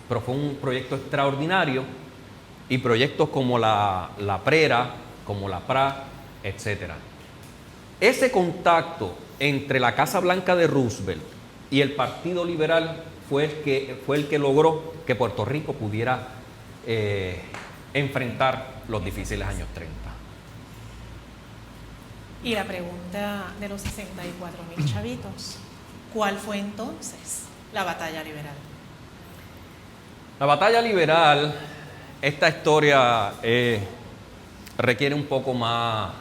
pero fue un proyecto extraordinario, y proyectos como la PRERA, como la PRA, etc. Ese contacto entre la Casa Blanca de Roosevelt y el Partido Liberal fue el que logró que Puerto Rico pudiera enfrentar los difíciles años 30. Y la pregunta de los 64,000 chavitos: ¿cuál fue entonces la batalla liberal? La batalla liberal, esta historia requiere un poco más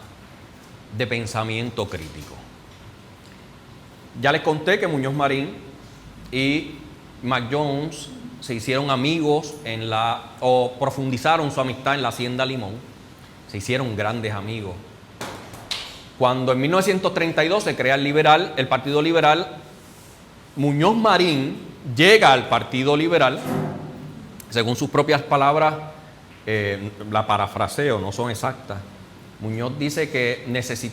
de pensamiento crítico. Ya les conté que Muñoz Marín y Mac Jones se hicieron amigos o profundizaron su amistad en la Hacienda Limón. Se hicieron grandes amigos. Cuando en 1932 se crea el Partido Liberal, Muñoz Marín llega al Partido Liberal, según sus propias palabras, la parafraseo, no son exactas. Muñoz dice que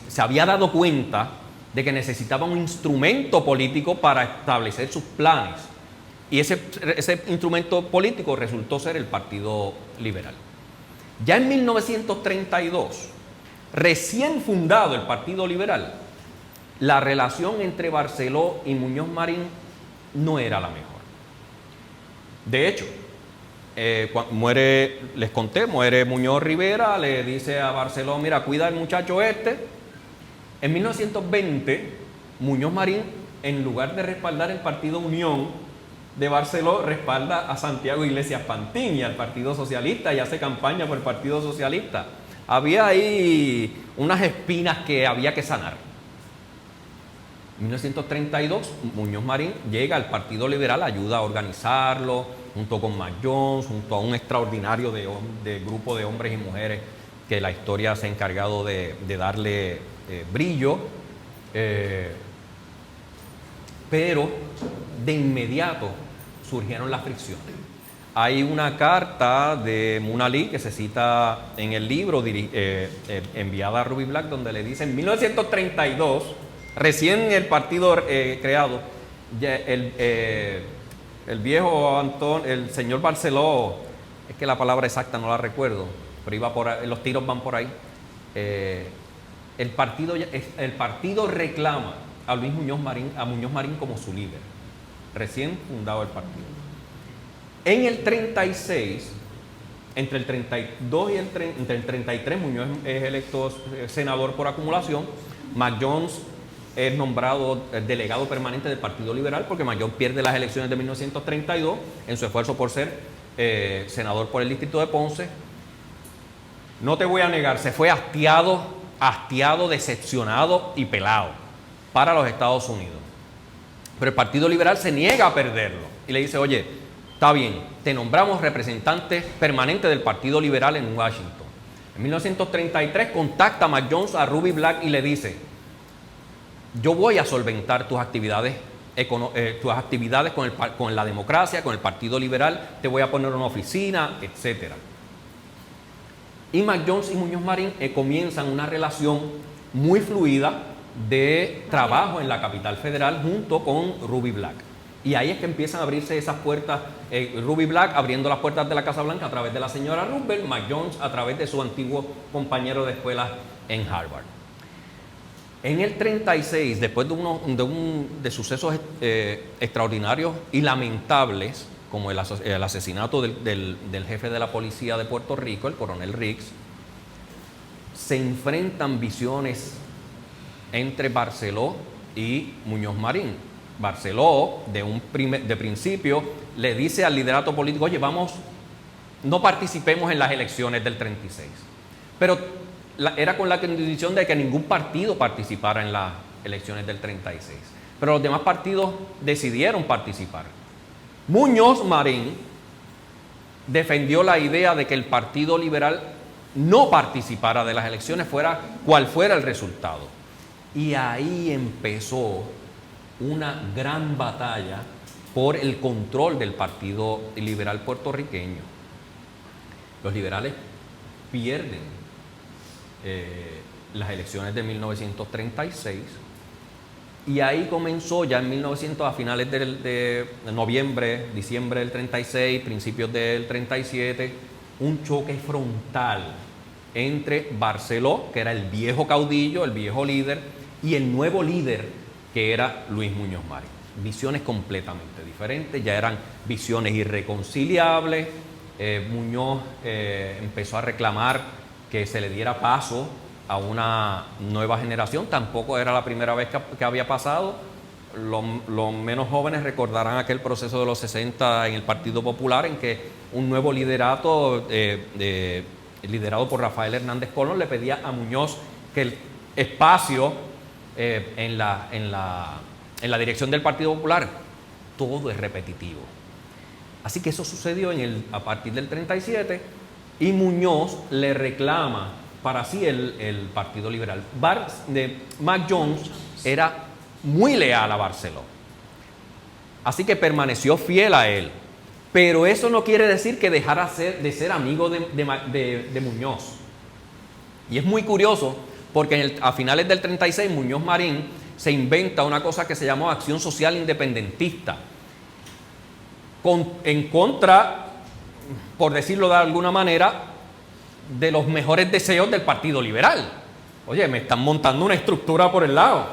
se había dado cuenta de que necesitaba un instrumento político para establecer sus planes. Y ese instrumento político resultó ser el Partido Liberal. Ya en 1932, recién fundado el Partido Liberal, la relación entre Barceló y Muñoz Marín no era la mejor. De hecho, muere, les conté, muere Muñoz Rivera, le dice a Barceló, mira, cuida al muchacho este. En 1920, Muñoz Marín, en lugar de respaldar el Partido Unión de Barceló, respalda a Santiago Iglesias Pantín y al Partido Socialista y hace campaña por el Partido Socialista. Había ahí unas espinas que había que sanar. En 1932, Muñoz Marín llega al Partido Liberal, ayuda a organizarlo, junto con Mac Jones, junto a un extraordinario de grupo de hombres y mujeres que la historia se ha encargado de darle brillo. Pero de inmediato surgieron las fricciones. Hay una carta de Munalí que se cita en el libro enviada a Ruby Black, donde le dice en 1932, recién el partido creado, el viejo el señor Barceló, es que la palabra exacta no la recuerdo, pero iba por ahí, los tiros van por ahí. El partido reclama a Muñoz Marín como su líder, recién fundado el partido. En el 36, entre el 32 y entre el 33, Muñoz es electo senador por acumulación. Mac Jones es nombrado delegado permanente del Partido Liberal porque Mac Jones pierde las elecciones de 1932 en su esfuerzo por ser senador por el distrito de Ponce. No te voy a negar, se fue hastiado, decepcionado y pelado para los Estados Unidos. Pero el Partido Liberal se niega a perderlo y le dice, oye, está bien, te nombramos representante permanente del Partido Liberal en Washington. En 1933 contacta Mac Jones a Ruby Black y le dice, yo voy a solventar tus actividades con la democracia, con el Partido Liberal, te voy a poner una oficina, etc. Y Mac Jones y Muñoz Marín comienzan una relación muy fluida de trabajo en la capital federal junto con Ruby Black. Y ahí es que empiezan a abrirse esas puertas, Ruby Black abriendo las puertas de la Casa Blanca a través de la señora Roosevelt, Mac Jones a través de su antiguo compañero de escuela en Harvard. En el 36, después de sucesos extraordinarios y lamentables, como el asesinato del jefe de la policía de Puerto Rico, el coronel Riggs, se enfrentan visiones entre Barceló y Muñoz Marín. Barceló, de principio, le dice al liderato político, oye, no participemos en las elecciones del 36. Pero era con la condición de que ningún partido participara en las elecciones del 36. Pero los demás partidos decidieron participar. Muñoz Marín defendió la idea de que el Partido Liberal no participara de las elecciones, fuera cual fuera el resultado. Y ahí empezó una gran batalla por el control del Partido Liberal puertorriqueño. Los liberales pierden las elecciones de 1936 y ahí comenzó ya en 1900, a finales de diciembre del 36, principios del 37, un choque frontal entre Barceló, que era el viejo caudillo, el viejo líder, y el nuevo líder, que era Luis Muñoz Marín. Visiones completamente diferentes, ya eran visiones irreconciliables. Muñoz empezó a reclamar que se le diera paso a una nueva generación. Tampoco era la primera vez que había pasado. Los menos jóvenes recordarán aquel proceso de los 60 en el Partido Popular, en que un nuevo liderato, liderado por Rafael Hernández Colón, le pedía a Muñoz que el espacio en la dirección del Partido Popular, todo es repetitivo. Así que eso sucedió a partir del 37, y Muñoz le reclama para sí el Partido Liberal. Mac Jones era muy leal a Barceló, así que permaneció fiel a él, pero eso no quiere decir que dejara de ser amigo de Muñoz. Y es muy curioso porque a finales del 36 Muñoz Marín se inventa una cosa que se llamó Acción Social Independentista, en contra, por decirlo de alguna manera, de los mejores deseos del Partido Liberal. Oye, me están montando una estructura por el lado.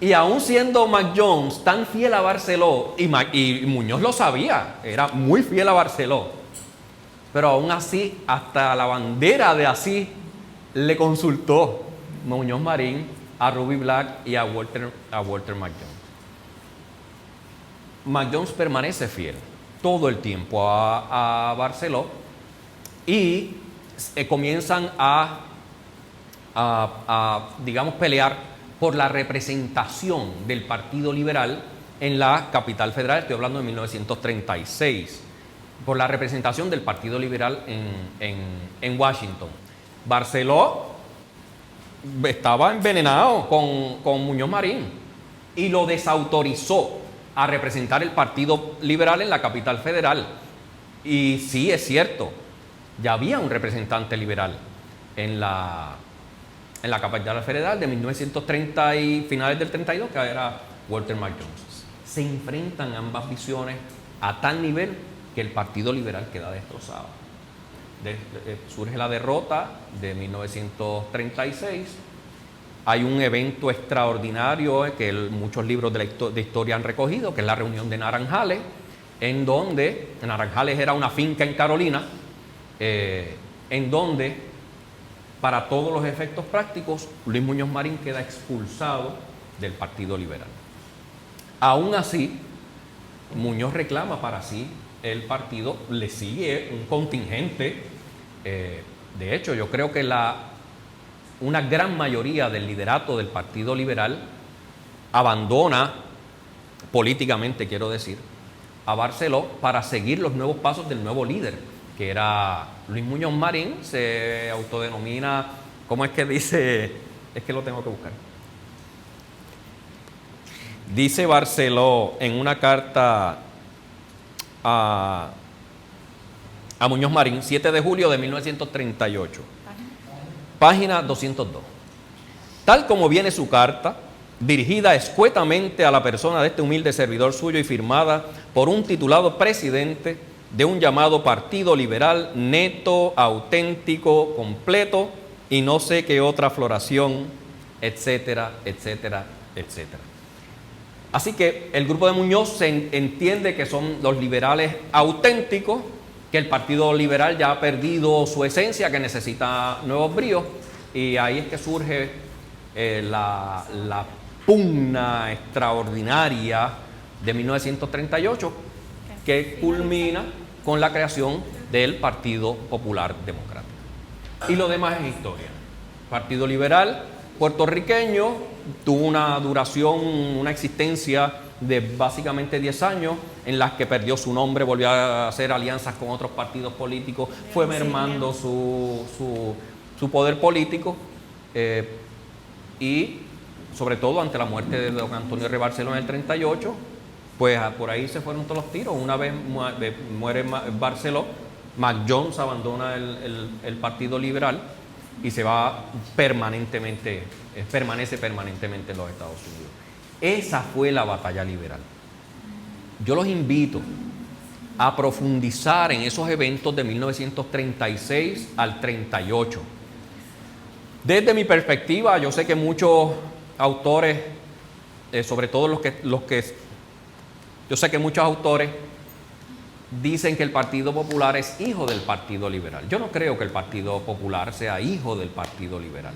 Y aún siendo Mac Jones tan fiel a Barceló, y Muñoz lo sabía, era muy fiel a Barceló, pero aún así, hasta la bandera de así le consultó Muñoz Marín a Ruby Black y a Walter Mac Jones. Mac Jones permanece fiel todo el tiempo a Barceló y comienzan digamos, pelear por la representación del Partido Liberal en la capital federal. Estoy hablando de 1936, por la representación del Partido Liberal en Washington. Barceló estaba envenenado con Muñoz Marín y lo desautorizó a representar el Partido Liberal en la capital federal. Y sí, es cierto, ya había un representante liberal en la capital federal de 1930 y finales del 32, que era Walter Mac Jones. Se enfrentan ambas visiones a tal nivel que el Partido Liberal queda destrozado. Surge la derrota de 1936. Hay un evento extraordinario que muchos libros de historia han recogido, que es la reunión de Naranjales, en donde Naranjales era una finca en Carolina, en donde, para todos los efectos prácticos, Luis Muñoz Marín queda expulsado del Partido Liberal. Aún así, Muñoz reclama para sí el partido, le sigue un contingente. De hecho, yo creo que una gran mayoría del liderato del Partido Liberal abandona, políticamente quiero decir, a Barceló para seguir los nuevos pasos del nuevo líder, que era Luis Muñoz Marín. Se autodenomina, ¿cómo es que dice? Es que lo tengo que buscar. Dice Barceló en una carta a Muñoz Marín, 7 de julio de 1938, página 202. Tal como viene su carta, dirigida escuetamente a la persona de este humilde servidor suyo y firmada por un titulado presidente de un llamado Partido Liberal neto, auténtico, completo y no sé qué otra floración, etcétera, etcétera, etcétera. Así que el grupo de Muñoz se entiende que son los liberales auténticos, que el Partido Liberal ya ha perdido su esencia, que necesita nuevos bríos, y ahí es que surge la pugna extraordinaria de 1938, que culmina con la creación del Partido Popular Democrático. Y lo demás es historia. Partido Liberal puertorriqueño tuvo una duración, una existencia de básicamente 10 años, en las que perdió su nombre, volvió a hacer alianzas con otros partidos políticos, fue mermando su poder político, y sobre todo ante la muerte de don Antonio R. Barceló en el 38, pues por ahí se fueron todos los tiros. Una vez muere Barceló, Mac Jones abandona el Partido Liberal y se va permanece permanentemente en los Estados Unidos. Esa fue la batalla liberal. Yo los invito a profundizar en esos eventos de 1936 al 38. Desde mi perspectiva, yo sé que muchos autores, sobre todo yo sé que muchos autores dicen que el Partido Popular es hijo del Partido Liberal. Yo no creo que el Partido Popular sea hijo del Partido Liberal.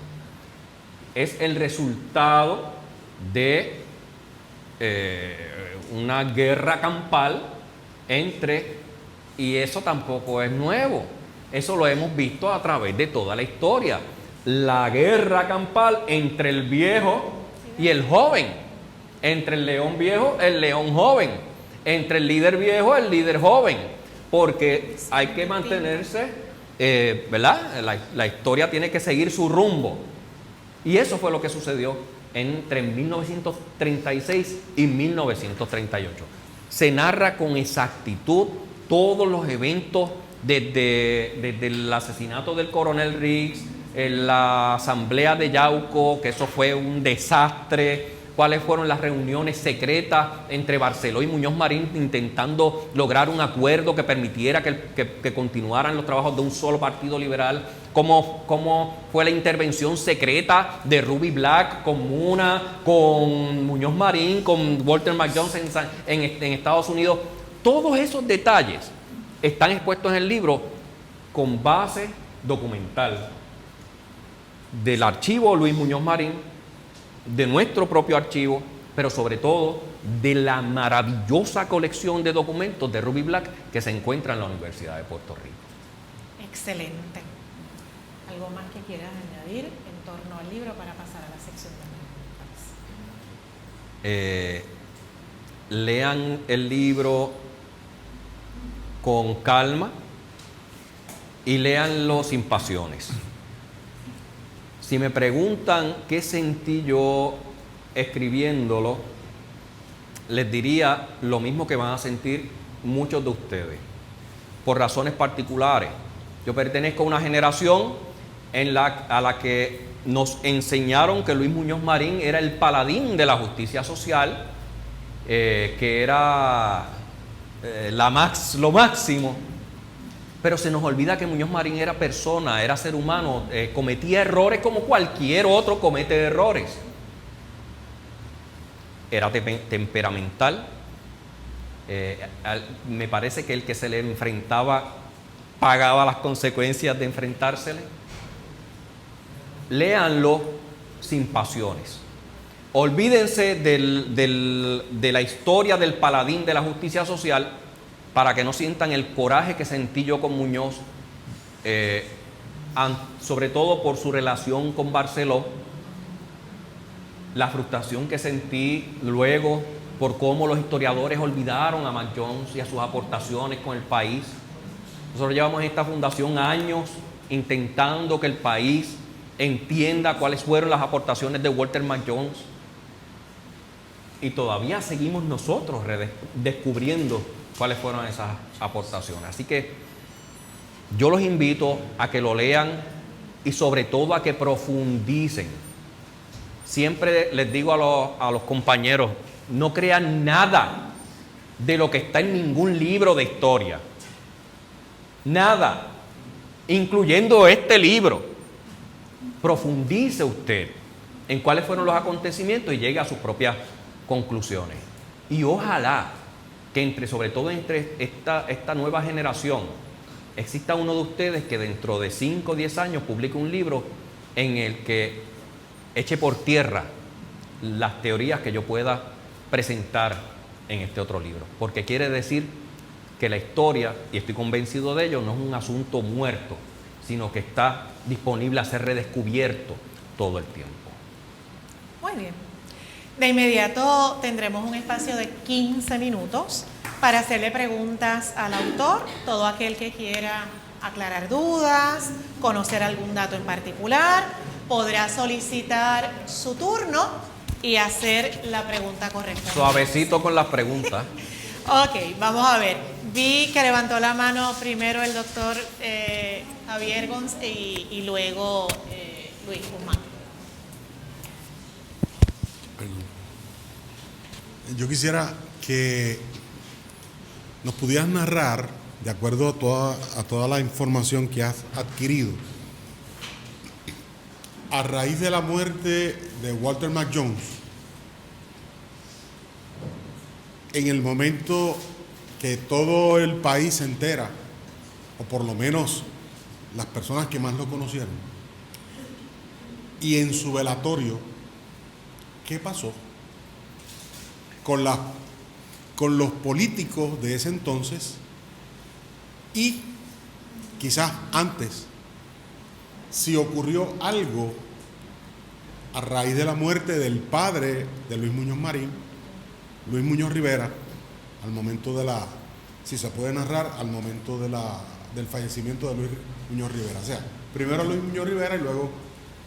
Es el resultado de una guerra campal y eso tampoco es nuevo. Eso lo hemos visto a través de toda la historia. La guerra campal entre el viejo y el joven, entre el león viejo y el león joven, entre el líder viejo y el líder joven, porque hay que mantenerse, ¿verdad? La historia tiene que seguir su rumbo. Y eso fue lo que sucedió entre 1936 y 1938. Se narra con exactitud todos los eventos, desde el asesinato del coronel Riggs, en la asamblea de Yauco, que eso fue un desastre, cuáles fueron las reuniones secretas entre Barceló y Muñoz Marín intentando lograr un acuerdo que permitiera que continuaran los trabajos de un solo partido liberal, cómo fue la intervención secreta de Ruby Black con Muna, con Muñoz Marín, con Walter McJones en Estados Unidos. Todos esos detalles están expuestos en el libro con base documental del archivo Luis Muñoz Marín, de nuestro propio archivo, pero sobre todo de la maravillosa colección de documentos de Ruby Black que se encuentra en la Universidad de Puerto Rico. Excelente. ¿Algo más que quieras añadir en torno al libro para pasar a la sección de preguntas? Lean el libro con calma y léanlo sin pasiones. Si me preguntan qué sentí yo escribiéndolo, les diría lo mismo que van a sentir muchos de ustedes, por razones particulares. Yo pertenezco a una generación a la que nos enseñaron que Luis Muñoz Marín era el paladín de la justicia social, que era lo máximo. Pero se nos olvida que Muñoz Marín era persona, era ser humano, cometía errores como cualquier otro comete errores. Era temperamental. Me parece que el que se le enfrentaba pagaba las consecuencias de enfrentársele. Léanlo sin pasiones. Olvídense de la historia del paladín de la justicia social, para que no sientan el coraje que sentí yo con Muñoz, sobre todo por su relación con Barceló, la frustración que sentí luego por cómo los historiadores olvidaron a McJones y a sus aportaciones con el país. Nosotros llevamos en esta fundación años intentando que el país entienda cuáles fueron las aportaciones de Walter McJones, y todavía seguimos nosotros descubriendo cuáles fueron esas aportaciones. Así que yo los invito a que lo lean y sobre todo a que profundicen. Siempre les digo a los compañeros, no crean nada de lo que está en ningún libro de historia. Nada, incluyendo este libro. Profundice usted en cuáles fueron los acontecimientos y llegue a sus propias conclusiones. Y ojalá que sobre todo entre esta nueva generación exista uno de ustedes que dentro de 5 o 10 años publique un libro en el que eche por tierra las teorías que yo pueda presentar en este otro libro, porque quiere decir que la historia, y estoy convencido de ello, no es un asunto muerto, sino que está disponible a ser redescubierto todo el tiempo. Muy bien. De inmediato tendremos un espacio de 15 minutos para hacerle preguntas al autor, todo aquel que quiera aclarar dudas, conocer algún dato en particular, podrá solicitar su turno y hacer la pregunta correcta. Suavecito con las preguntas. Ok, vamos a ver. Vi que levantó la mano primero el doctor Javier González y luego Luis Guzmán. Yo quisiera que nos pudieras narrar, de acuerdo a toda la información que has adquirido, a raíz de la muerte de Walter McJones, en el momento que todo el país se entera, o por lo menos las personas que más lo conocieron, y en su velatorio, ¿qué pasó con los políticos de ese entonces? Y quizás antes, si ocurrió algo a raíz de la muerte del padre de Luis Muñoz Marín, Luis Muñoz Rivera, al momento si se puede narrar, al momento del fallecimiento de Luis Muñoz Rivera. O sea, primero Luis Muñoz Rivera y luego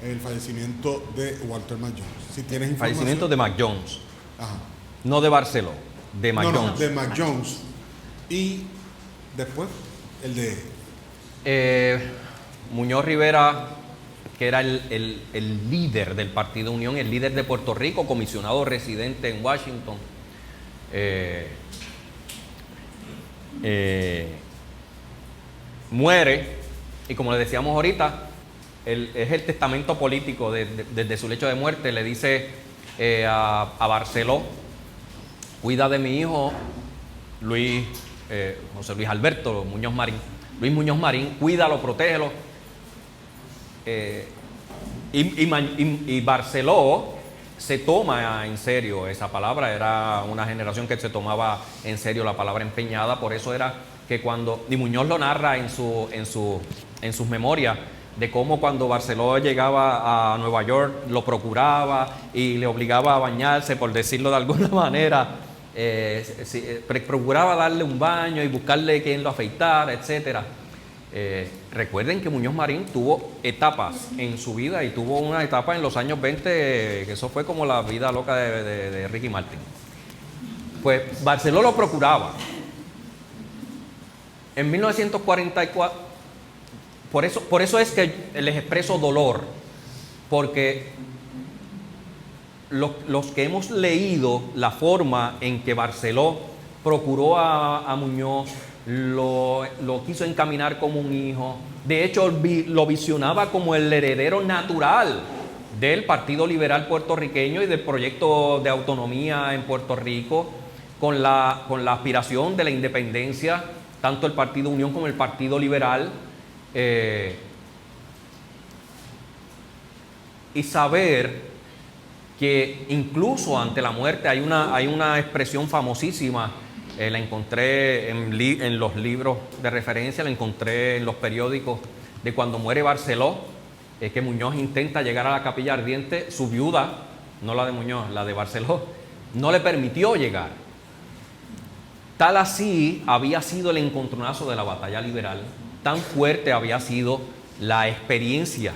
el fallecimiento de Walter McJones. Si tienes información. Fallecimiento de McJones. Ajá. No de Barceló, de McJones. No, de McJones. Y después el de... Muñoz Rivera que era el líder del Partido Unión, el líder de Puerto Rico, comisionado residente en Washington. Muere, y como le decíamos ahorita, es el testamento político desde su lecho de muerte. Le dice a Barceló: cuida de mi hijo José Luis Alberto Muñoz Marín. Luis Muñoz Marín, cuídalo, protégelo. Y Barceló se toma en serio esa palabra. Era una generación que se tomaba en serio la palabra empeñada. Por eso era que y Muñoz lo narra en sus memorias, de cómo cuando Barceló llegaba a Nueva York lo procuraba y le obligaba a bañarse, por decirlo de alguna manera. Procuraba darle un baño y buscarle quien lo afeitara, etcétera. Recuerden que Muñoz Marín tuvo etapas en su vida, y tuvo una etapa en los años 20, que eso fue como la vida loca de Ricky Martin. Pues Barceló lo procuraba. En 1944, por eso es que les expreso dolor, porque los que hemos leído la forma en que Barceló procuró a Muñoz, lo quiso encaminar como un hijo, de hecho lo visionaba como el heredero natural del Partido Liberal puertorriqueño y del proyecto de autonomía en Puerto Rico, con la aspiración de la independencia, tanto el Partido Unión como el Partido Liberal. Y saber que incluso ante la muerte hay una expresión famosísima, la encontré en los libros de referencia, la encontré en los periódicos, de cuando muere Barceló, que Muñoz intenta llegar a la Capilla Ardiente. Su viuda, no la de Muñoz, la de Barceló, no le permitió llegar. Tal así había sido el encontronazo de la batalla liberal, tan fuerte había sido la experiencia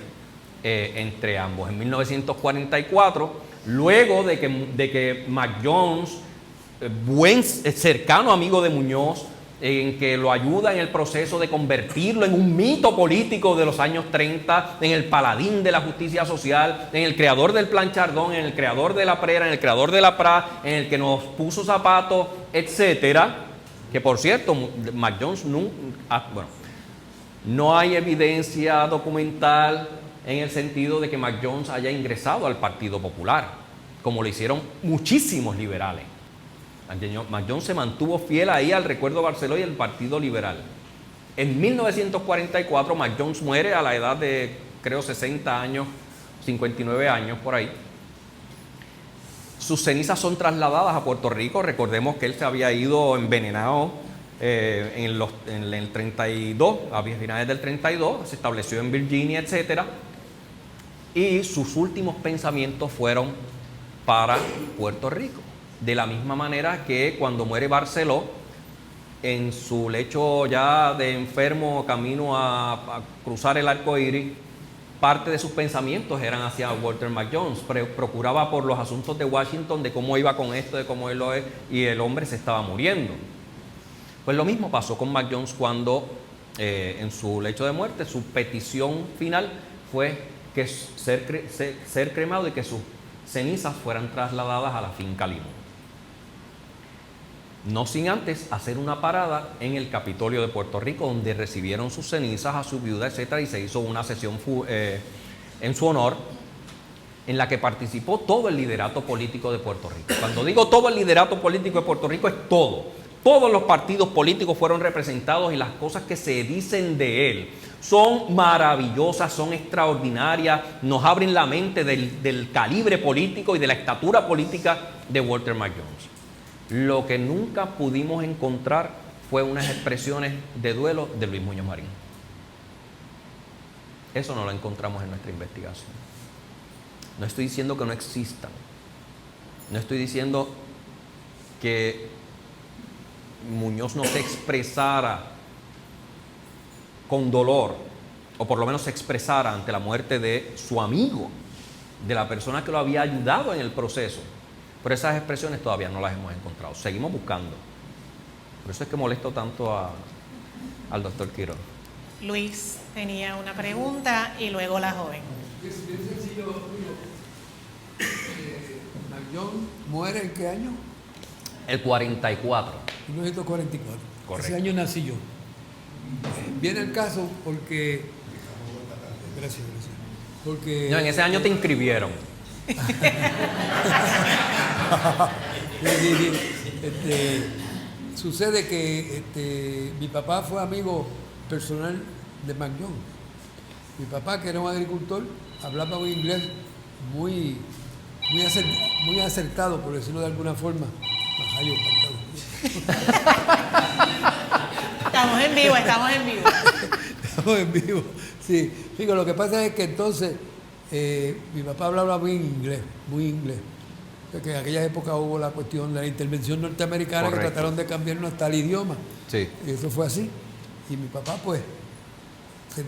entre ambos. En 1944, luego de que Mac Jones, cercano amigo de Muñoz, en que lo ayuda en el proceso de convertirlo en un mito político de los años 30, en el paladín de la justicia social, en el creador del Plan Chardón, en el creador de la Prera, en el creador de la PRA, en el que nos puso zapatos, etcétera. Que por cierto, Mac Jones no hay evidencia documental en el sentido de que Mac Jones haya ingresado al Partido Popular, como lo hicieron muchísimos liberales. Mac Jones se mantuvo fiel ahí al recuerdo de Barceló y el Partido Liberal. En 1944 Mac Jones muere a la edad de, creo, 60 años, 59 años por ahí. Sus cenizas son trasladadas a Puerto Rico. Recordemos que él se había ido envenenado en el 32, a finales del 32, se estableció en Virginia, etcétera. Y sus últimos pensamientos fueron para Puerto Rico. De la misma manera que cuando muere Barceló, en su lecho ya de enfermo, camino a cruzar el arco iris, parte de sus pensamientos eran hacia Walter Mac Jones. Procuraba por los asuntos de Washington, de cómo iba con esto, de cómo él lo es, y el hombre se estaba muriendo. Pues lo mismo pasó con Mac Jones cuando en su lecho de muerte, su petición final fue que ser cremado y que sus cenizas fueran trasladadas a la finca Limón. No sin antes hacer una parada en el Capitolio de Puerto Rico, donde recibieron sus cenizas a su viuda, etcétera, y se hizo una sesión en su honor, en la que participó todo el liderato político de Puerto Rico. Cuando digo todo el liderato político de Puerto Rico, es todo. Todos los partidos políticos fueron representados, y las cosas que se dicen de él son maravillosas, son extraordinarias, nos abren la mente del calibre político y de la estatura política de Walter Mac Jones. Lo que nunca pudimos encontrar fue unas expresiones de duelo de Luis Muñoz Marín. Eso no lo encontramos en nuestra investigación. No estoy diciendo que no existan. No estoy diciendo que Muñoz no se expresara con dolor, o por lo menos se expresara ante la muerte de su amigo, de la persona que lo había ayudado en el proceso. Pero esas expresiones todavía no las hemos encontrado. Seguimos buscando. Por eso es que molesto tanto al doctor Quiroz. Luis tenía una pregunta y luego la joven. Es bien sencillo, digo. McJohn muere ¿en qué año? El 44. 1944. Correcto. Ese año nací yo. Viene el caso porque... Gracias. Porque... No, en ese año te inscribieron. Sí. Sucede que mi papá fue amigo personal de McJohn. Mi papá, que era un agricultor, hablaba un inglés muy acertado, por decirlo de alguna forma. Majayo, Estamos en vivo. Estamos en vivo. Sí, digo, lo que pasa es que entonces mi papá hablaba muy inglés. Porque en aquella época hubo la cuestión de la intervención norteamericana. Correcto. Que trataron de cambiarnos hasta el idioma. Sí. Y eso fue así. Y mi papá, pues, fue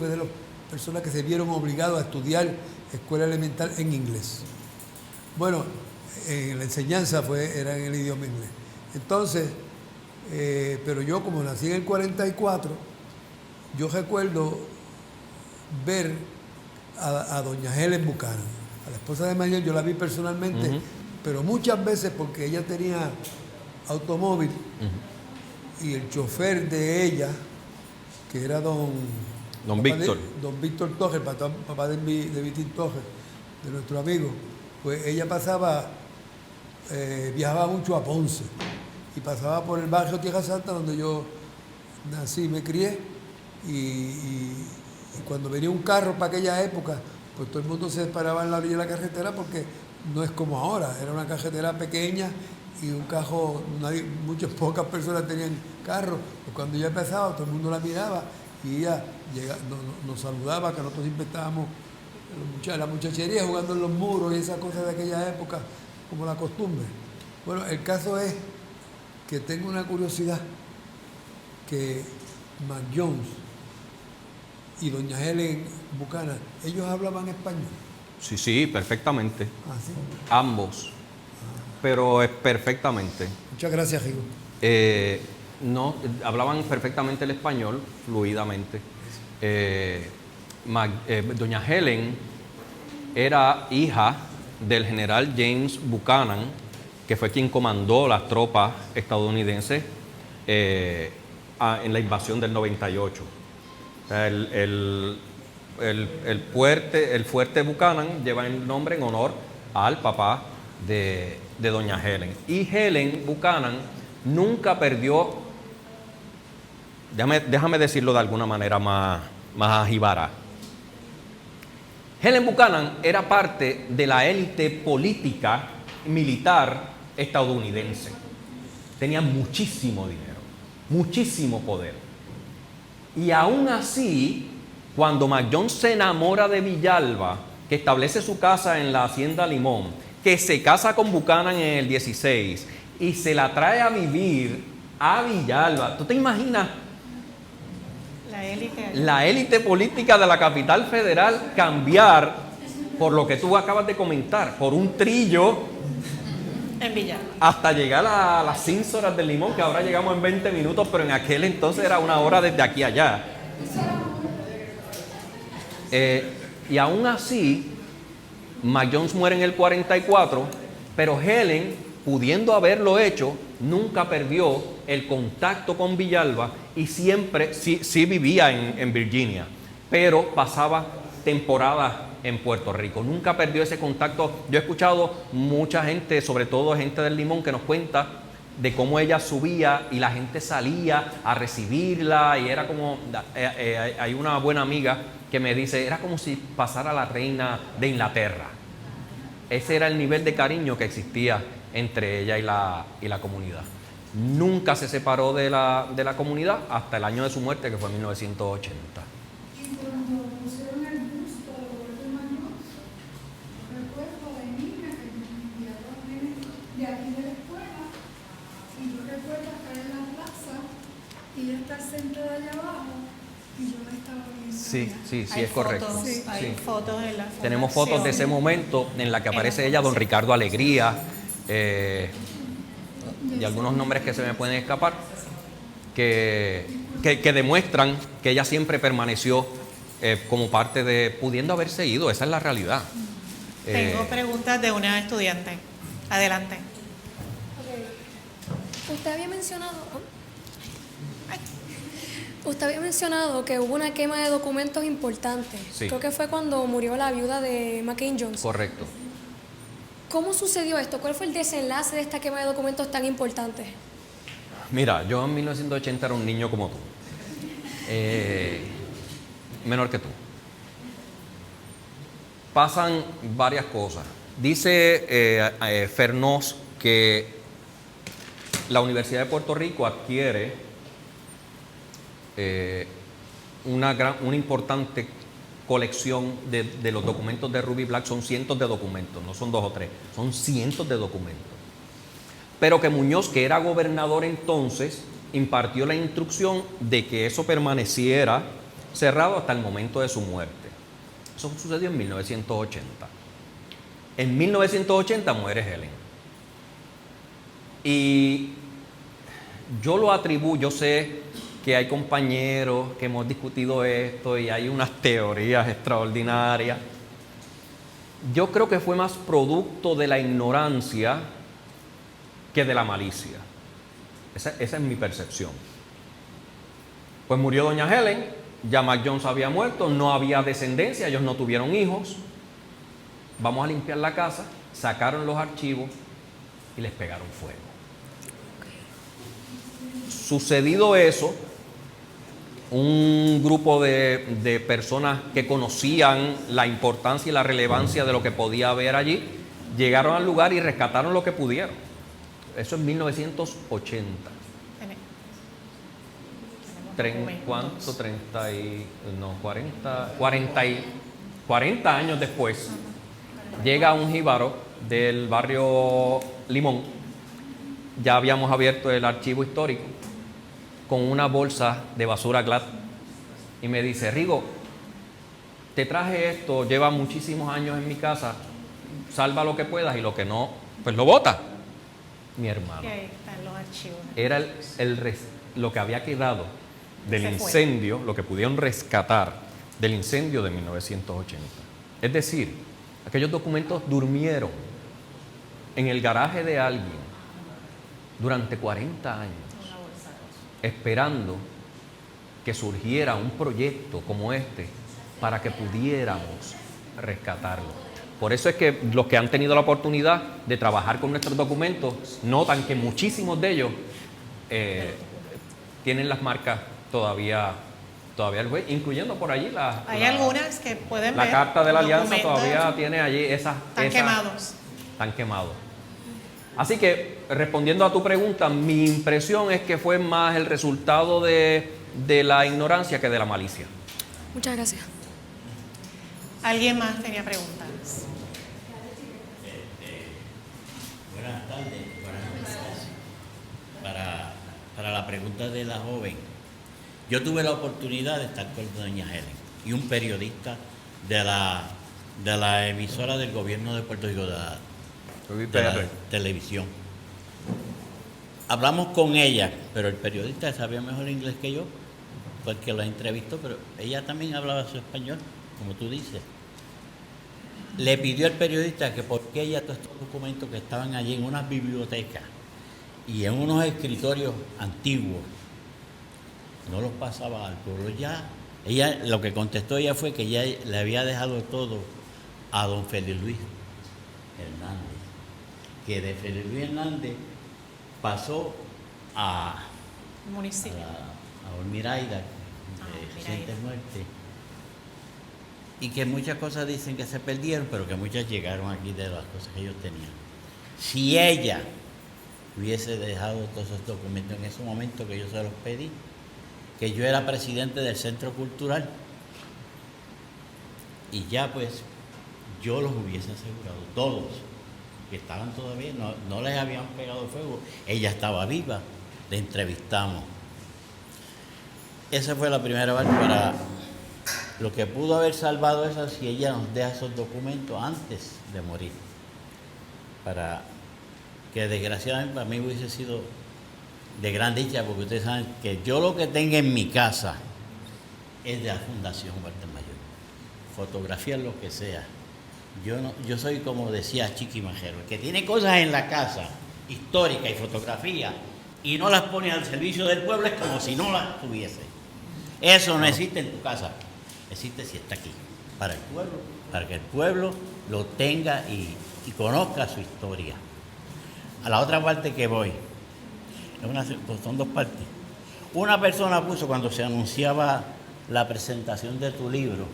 de las personas que se vieron obligados a estudiar escuela elemental en inglés. Bueno, la enseñanza era en el idioma inglés. Entonces, pero yo como nací en el 44, yo recuerdo ver a doña Helen Buchanan, a la esposa de Manuel. Yo la vi personalmente, pero muchas veces porque ella tenía automóvil y el chofer de ella, que era don Víctor. Don Víctor Toje, el papá de Vitín Toje, de nuestro amigo, pues ella viajaba mucho a Ponce y pasaba por el barrio Tierra Santa, donde yo nací y me crié, y cuando venía un carro para aquella época, pues todo el mundo se paraba en la orilla de la carretera, porque no es como ahora, era una carretera pequeña y un carro, pocas personas tenían carro. Pues cuando ella empezaba, todo el mundo la miraba y ella nos saludaba, que nosotros siempre estábamos la muchachería jugando en los muros y esas cosas de aquella época, como la costumbre. Bueno, el caso es que tengo una curiosidad, que McJohn y doña Helen Buchanan, ellos hablaban español. Sí, perfectamente. ¿Ah, sí? Ambos. Pero perfectamente. Muchas gracias, Rigo. No, hablaban perfectamente el español, fluidamente. Doña Helen era hija del general James Buchanan, que fue quien comandó las tropas estadounidenses en la invasión del 98. O sea, el fuerte Buchanan lleva el nombre en honor al papá de doña Helen. Y Helen Buchanan nunca perdió, déjame decirlo de alguna manera más jíbara. Helen Buchanan era parte de la élite política militar estadounidense. Tenía muchísimo dinero, muchísimo poder. Y aún así, cuando McJohn se enamora de Villalba, que establece su casa en la Hacienda Limón, que se casa con Buchanan en el 16 y se la trae a vivir a Villalba, ¿tú te imaginas? La élite política de la capital federal cambiar por lo que tú acabas de comentar, por un trillo en Villalba, hasta llegar a las Cínsoras del Limón, que ahora llegamos en 20 minutos, pero en aquel entonces era una hora desde aquí a allá. Y aún así, McJohn muere en el 44, pero Helen, pudiendo haberlo hecho, nunca perdió el contacto con Villalba y siempre, sí vivía en Virginia, pero pasaba temporadas en Puerto Rico. Nunca perdió ese contacto. Yo he escuchado mucha gente, sobre todo gente del Limón, que nos cuenta de cómo ella subía y la gente salía a recibirla y era como, hay una buena amiga que me dice, era como si pasara la reina de Inglaterra. Ese era el nivel de cariño que existía entre ella y la comunidad. Nunca se separó de la comunidad hasta el año de su muerte, que fue en 1980. Y cuando pusieron el busto de Roberto Mañón, recuerdo de niña que me enviaron de aquí de la escuela, y yo recuerdo estar en la plaza y ella estar sentada allá abajo y yo la estaba viendo. Sí, hay es correcto. Fotos, Sí. hay fotos en la Tenemos fotos de ese momento en la que aparece ella, don Ricardo Alegría, y algunos nombres que se me pueden escapar, que demuestran que ella siempre permaneció como parte de, pudiendo haberse ido, esa es la realidad. Tengo preguntas de una estudiante. Adelante. Ok. Usted había mencionado que hubo una quema de documentos importantes. Sí. Creo que fue cuando murió la viuda de McCain Jones. Correcto. ¿Cómo sucedió esto? ¿Cuál fue el desenlace de esta quema de documentos tan importante? Mira, yo en 1980 era un niño como tú, menor que tú. Pasan varias cosas. Dice Fernós que la Universidad de Puerto Rico adquiere una importante colección de los documentos de Ruby Black. Son cientos de documentos, no son 2 o 3, son cientos de documentos. Pero que Muñoz, que era gobernador entonces, impartió la instrucción de que eso permaneciera cerrado hasta el momento de su muerte. Eso sucedió en 1980. En 1980 muere Helen. Y yo lo atribuyo, yo sé que hay compañeros que hemos discutido esto y hay unas teorías extraordinarias. Yo creo que fue más producto de la ignorancia que de la malicia. Esa es mi percepción. Pues murió doña Helen, ya Mac Jones había muerto, no había descendencia, ellos no tuvieron hijos. Vamos a limpiar la casa, sacaron los archivos y les pegaron fuego. Sucedido eso, un grupo de personas que conocían la importancia y la relevancia de lo que podía haber allí, llegaron al lugar y rescataron lo que pudieron. Eso en 1980. ¿Cuánto? 40 años después, llega un jíbaro del barrio Limón. Ya habíamos abierto el archivo histórico con una bolsa de basura Glad y me dice: Rigo, te traje esto, lleva muchísimos años en mi casa, salva lo que puedas y lo que no, pues lo bota. Mi hermano. Que ahí están los archivos. Era lo que había quedado del Se fue. incendio, lo que pudieron rescatar del incendio de 1980. Es decir, aquellos documentos durmieron en el garaje de alguien durante 40 años, esperando que surgiera un proyecto como este para que pudiéramos rescatarlo. Por eso es que los que han tenido la oportunidad de trabajar con nuestros documentos notan que muchísimos de ellos tienen las marcas todavía el juez, incluyendo por allí Hay algunas que pueden la ver. carta de la alianza documentos todavía tiene allí esas. Están quemados. Están quemados. Así que, respondiendo a tu pregunta, mi impresión es que fue más el resultado de la ignorancia que de la malicia. Muchas gracias. ¿Alguien más tenía preguntas? Buenas tardes. Para la pregunta de la joven, yo tuve la oportunidad de estar con doña Helen y un periodista de la emisora del gobierno de Puerto Rico, de la televisión. Hablamos con ella, pero el periodista sabía mejor inglés que yo, porque la entrevistó, pero ella también hablaba su español, como tú dices. Le pidió al periodista que por qué ella todos estos documentos que estaban allí en unas bibliotecas y en unos escritorios antiguos no los pasaba al pueblo. Ya ella, lo que contestó ella fue que ella le había dejado todo a don Félix Luis Hernández, que de Félix Luis Hernández pasó a Municipio. a Olmiraida, de reciente muerte, y que muchas cosas dicen que se perdieron, pero que muchas llegaron aquí de las cosas que ellos tenían. Si ella hubiese dejado todos esos documentos en ese momento que yo se los pedí, que yo era presidente del Centro Cultural, y ya pues yo los hubiese asegurado, todos, que estaban todavía, no les habían pegado fuego, ella estaba viva, la entrevistamos. Esa fue la primera parte para lo que pudo haber salvado eso, si ella nos deja esos documentos antes de morir, para que desgraciadamente para mí hubiese sido de gran dicha, porque ustedes saben que yo lo que tenga en mi casa es de la Fundación Walter Mayor. fotografías, lo que sea. Yo soy como decía Chiqui Majero, el que tiene cosas en la casa, histórica y fotografía, y no las pone al servicio del pueblo, es como si no las tuviese. Eso no existe en tu casa, existe si está aquí, para el pueblo, para que el pueblo lo tenga y conozca su historia. A la otra parte que voy, son dos partes. Una persona puso cuando se anunciaba la presentación de tu libro,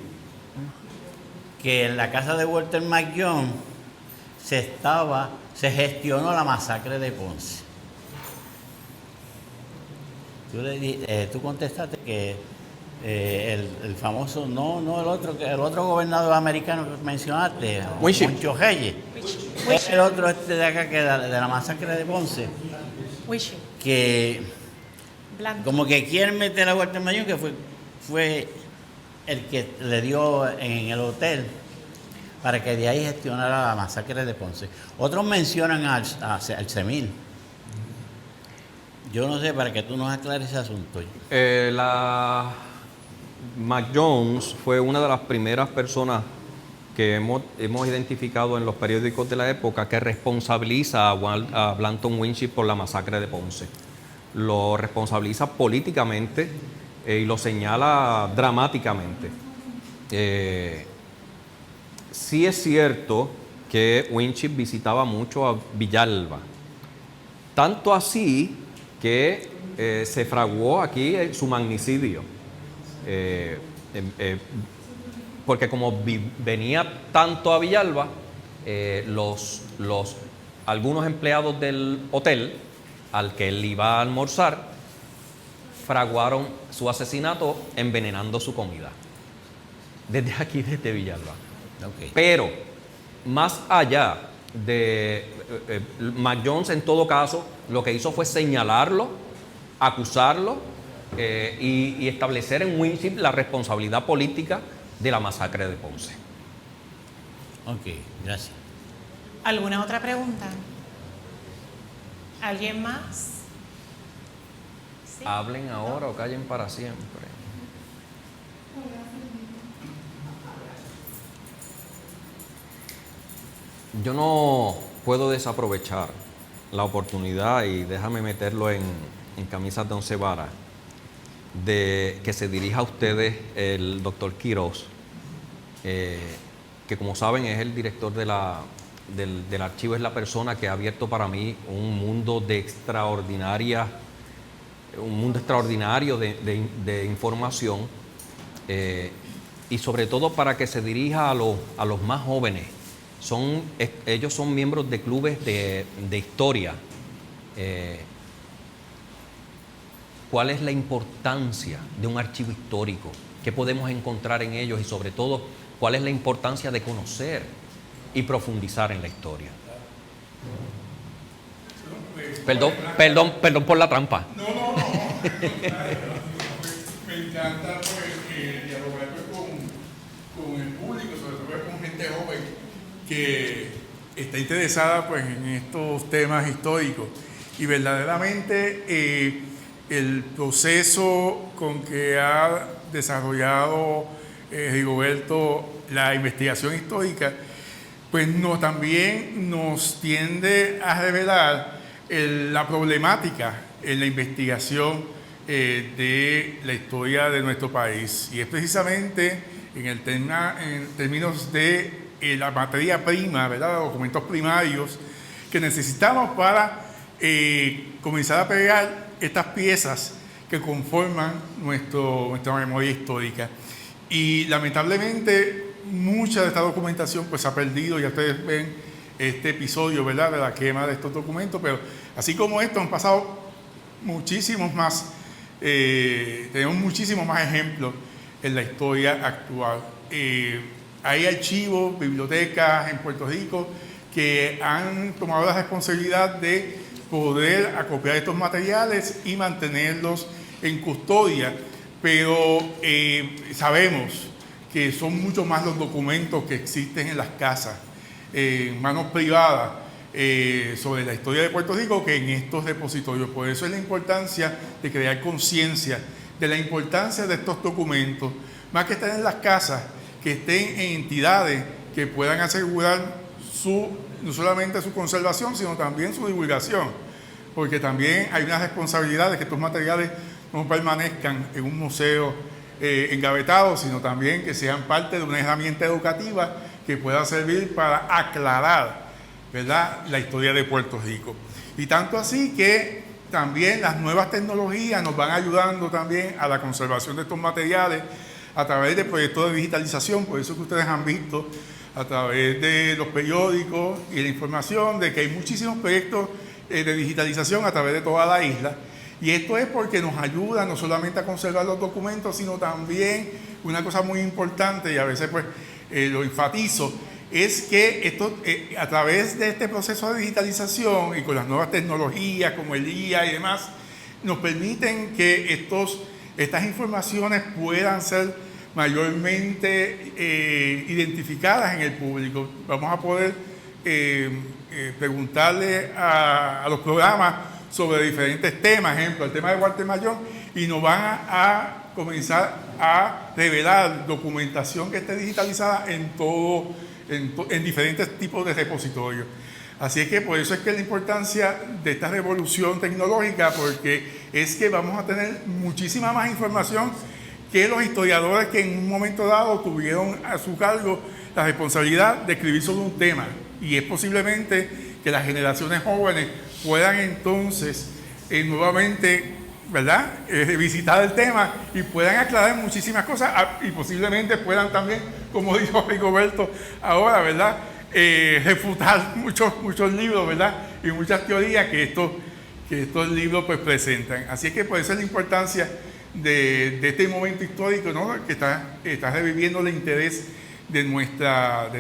que en la casa de Walter McJohn se gestionó la masacre de Ponce. Tú contestaste que el famoso, el otro gobernador americano que mencionaste, Moncho Reyes, el otro de acá que de la masacre de Ponce, que Blanco. como que quieren meter a Walter McJohn, que fue el que le dio en el hotel para que de ahí gestionara la masacre de Ponce. Otros mencionan al CEMIL. Yo no sé, para que tú nos aclares ese asunto. La McJones fue una de las primeras personas que hemos identificado en los periódicos de la época que responsabiliza a Blanton Winship por la masacre de Ponce. Lo responsabiliza políticamente y lo señala dramáticamente. Sí es cierto que Winship visitaba mucho a Villalba, tanto así que se fraguó aquí su magnicidio, porque como venía tanto a Villalba, algunos empleados del hotel al que él iba a almorzar fraguaron su asesinato envenenando su comida. Desde aquí, desde Villalba. Okay. Pero, más allá de McJones, en todo caso, lo que hizo fue señalarlo, acusarlo y establecer en Winship la responsabilidad política de la masacre de Ponce. Ok, gracias. ¿Alguna otra pregunta? ¿Alguien más? ¿Sí? Hablen ahora o callen para siempre. Yo no puedo desaprovechar la oportunidad, y déjame meterlo en camisas de once varas, de que se dirija a ustedes el doctor Quiroz, que como saben es el director del archivo, es la persona que ha abierto para mí un mundo extraordinario de información, y sobre todo para que se dirija a los más jóvenes. Ellos son miembros de clubes de historia. ¿Cuál es la importancia de un archivo histórico? ¿Qué podemos encontrar en ellos? Y sobre todo, ¿cuál es la importancia de conocer y profundizar en la historia? Perdón por la trampa. No. Me encanta dialogar con el público, sobre todo con gente joven que está interesada pues en estos temas históricos, y verdaderamente el proceso con que ha desarrollado Rigoberto la investigación histórica pues también nos tiende a revelar la problemática en la investigación de la historia de nuestro país, y es precisamente en términos de la materia prima, ¿verdad?, los documentos primarios que necesitamos para comenzar a pegar estas piezas que conforman nuestra memoria histórica. Y lamentablemente mucha de esta documentación pues se ha perdido. Ya ustedes ven este episodio, ¿verdad?, de la quema de estos documentos, pero así como esto han pasado muchísimos más, tenemos muchísimos más ejemplos en la historia actual. Hay archivos, bibliotecas en Puerto Rico que han tomado la responsabilidad de poder acopiar estos materiales y mantenerlos en custodia, pero sabemos que son mucho más los documentos que existen en las casas, en manos privadas, sobre la historia de Puerto Rico, que en estos repositorios. Por eso es la importancia de crear conciencia de la importancia de estos documentos, más que estar en las casas, que estén en entidades que puedan asegurar no solamente su conservación, sino también su divulgación, porque también hay una responsabilidad de que estos materiales no permanezcan en un museo engavetados, sino también que sean parte de una herramienta educativa que pueda servir para aclarar, ¿verdad?, la historia de Puerto Rico. Y tanto así que también las nuevas tecnologías nos van ayudando también a la conservación de estos materiales a través de proyectos de digitalización. Por eso que ustedes han visto a través de los periódicos y la información de que hay muchísimos proyectos de digitalización a través de toda la isla. Y esto es porque nos ayuda no solamente a conservar los documentos, sino también una cosa muy importante, y a veces pues lo enfatizo, es que esto, a través de este proceso de digitalización y con las nuevas tecnologías como el IA y demás, nos permiten que estas informaciones puedan ser mayormente identificadas en el público. Vamos a poder preguntarle a los programas sobre diferentes temas, ejemplo, el tema de Walter Mayón, y nos van a comenzar a revelar documentación que esté digitalizada en diferentes tipos de repositorios. Así es que por eso es que la importancia de esta revolución tecnológica, porque es que vamos a tener muchísima más información que los historiadores que en un momento dado tuvieron a su cargo la responsabilidad de escribir sobre un tema. Y es posiblemente que las generaciones jóvenes puedan entonces nuevamente, ¿verdad?, visitar el tema y puedan aclarar muchísimas cosas y posiblemente puedan también, como dijo Rigoberto ahora, ¿verdad?, refutar muchos libros, ¿verdad?, y muchas teorías que estos libros pues presentan. Así es que por eso es la importancia de este momento histórico, ¿no?, que está reviviendo el interés de nuestras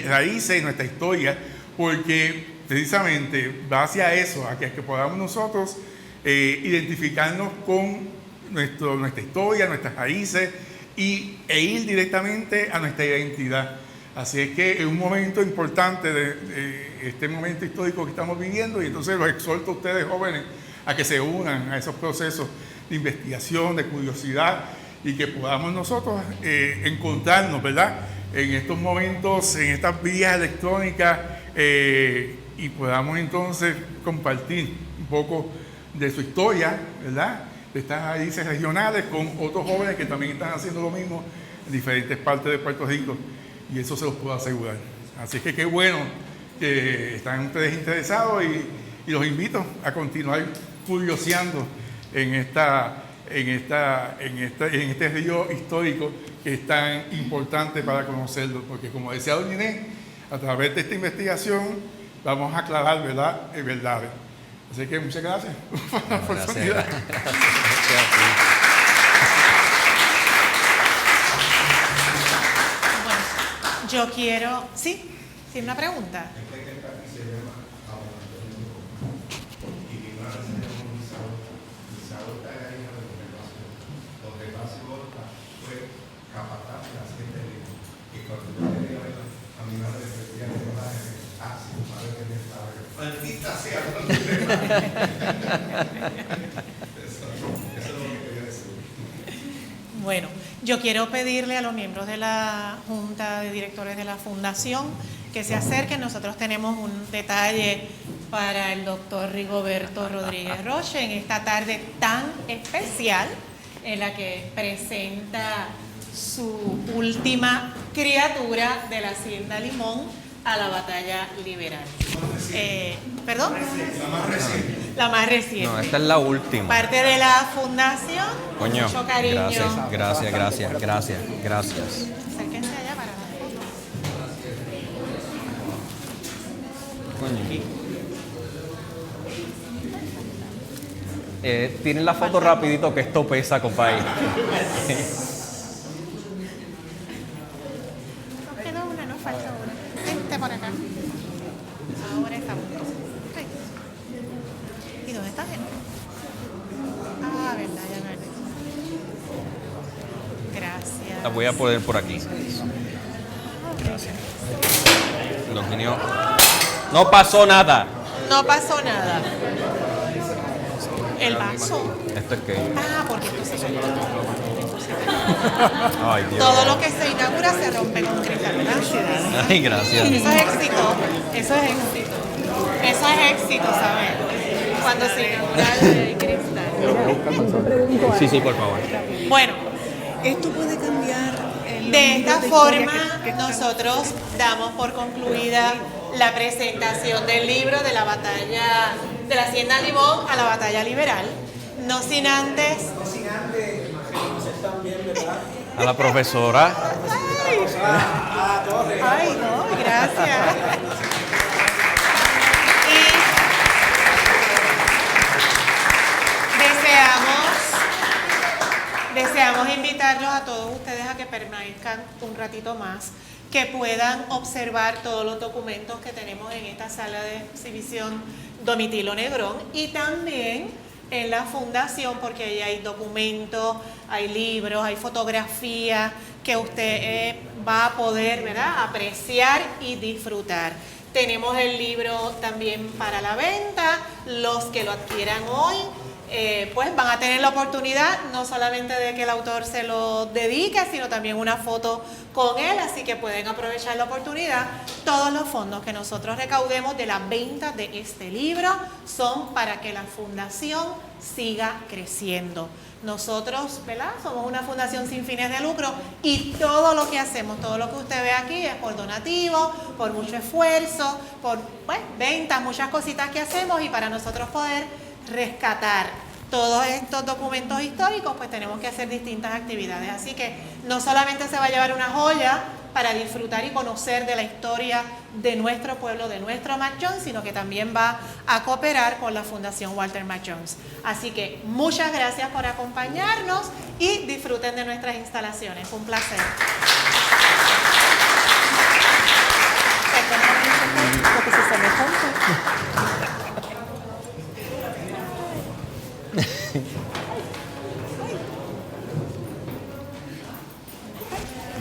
raíces y nuestra historia, porque precisamente va hacia eso, a que podamos nosotros identificarnos con nuestra historia, nuestras raíces e ir directamente a nuestra identidad. Así es que es un momento importante de este momento histórico que estamos viviendo, y entonces los exhorto a ustedes jóvenes a que se unan a esos procesos de investigación, de curiosidad, y que podamos nosotros encontrarnos, ¿verdad?, en estos momentos, en estas vías electrónicas, y podamos entonces compartir un poco de su historia, ¿verdad?, de estas raíces regionales con otros jóvenes que también están haciendo lo mismo en diferentes partes de Puerto Rico, y eso se los puedo asegurar. Así que qué bueno que están ustedes interesados, y los invito a continuar curioseando en este río histórico que es tan importante para conocerlo, porque como decía doña Inés, a través de esta investigación vamos a aclarar verdades. Así que muchas gracias por la oportunidad. Bueno, yo quiero... ¿Sí? ¿Tiene una pregunta? Maldita sea. Bueno, yo quiero pedirle a los miembros de la Junta de Directores de la Fundación que se acerquen. Nosotros tenemos un detalle para el doctor Rigoberto Rodríguez Roche en esta tarde tan especial en la que presenta su última criatura de la Hacienda Limón a la batalla liberal. ¿Perdón? La más reciente. No, esta es la última. Parte de la fundación. Coño, Mucho cariño. gracias. Acérquense allá para la foto. Coño. Tienen la foto rapidito, que esto pesa, compadre. Nos queda una, nos falta una. Vente por acá. Ahora estamos. Ay. ¿Y dónde está él? Ah, verdad, ya no es. Gracias. La voy a poner por aquí. Gracias. Los niños. No pasó nada. No pasó nada. El vaso. Esto es que. Ah, porque esto se Ay, Dios. Todo lo que se inaugura se rompe con cristal, ¿verdad? Ay, gracias. Eso es éxito, eso es éxito. Eso es éxito, ¿sabes? Cuando se inaugura el cristal. Sí, por favor. Bueno, Esto puede cambiar el de esta historia forma que nosotros damos por concluida la presentación del libro de la batalla de la Hacienda Limón a la batalla liberal. No sin antes. A la profesora. Ay, no, gracias. Y deseamos invitarlos a todos ustedes a que permanezcan un ratito más, que puedan observar todos los documentos que tenemos en esta sala de exhibición Domitilo Negrón y también en la fundación, porque ahí hay documentos, hay libros, hay fotografías que usted va a poder, ¿verdad?, apreciar y disfrutar. Tenemos el libro también para la venta. Los que lo adquieran hoy pues van a tener la oportunidad no solamente de que el autor se lo dedique, sino también una foto con él, así que pueden aprovechar la oportunidad. Todos los fondos que nosotros recaudemos de la venta de este libro son para que la fundación siga creciendo. Nosotros, ¿verdad?, somos una fundación sin fines de lucro y todo lo que hacemos, todo lo que usted ve aquí es por donativo, por mucho esfuerzo, por ventas, muchas cositas que hacemos, y para nosotros poder rescatar todos estos documentos históricos, pues tenemos que hacer distintas actividades. Así que no solamente se va a llevar una joya para disfrutar y conocer de la historia de nuestro pueblo, de nuestro Mac Jones, sino que también va a cooperar con la Fundación Walter Mac Jones. Así que muchas gracias por acompañarnos y disfruten de nuestras instalaciones. Fue un placer. porque si se me junta.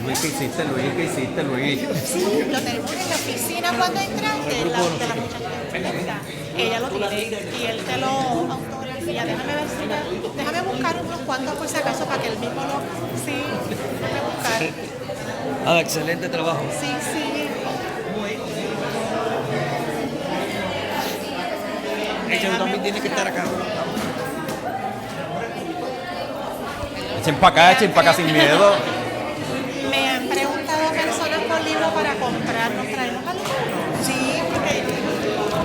Luis, ¿qué hiciste, Luis? ¿Qué hiciste, Luis? Sí, lo tenemos en la oficina cuando entraste, de la muchacha. Ella lo tiene y él te lo autografía. Déjame ver si déjame buscar unos cuantos por si acaso para que él mismo lo... Sí, déjame buscar. Excelente trabajo. Sí, sí. Ella también tiene que estar acá. Echen para acá sin miedo. Me han preguntado personas por libro para comprar. ¿Nos traemos alguno? Sí,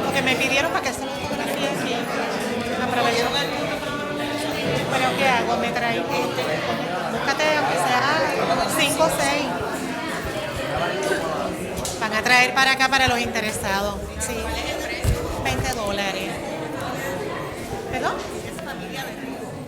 porque me pidieron para que se lo fotografíe aquí. Aprovecho. Pero ¿qué hago? Me traigo búscate aunque sea 5 o 6. Van a traer para acá para los interesados. Sí. $20. ¿Perdón?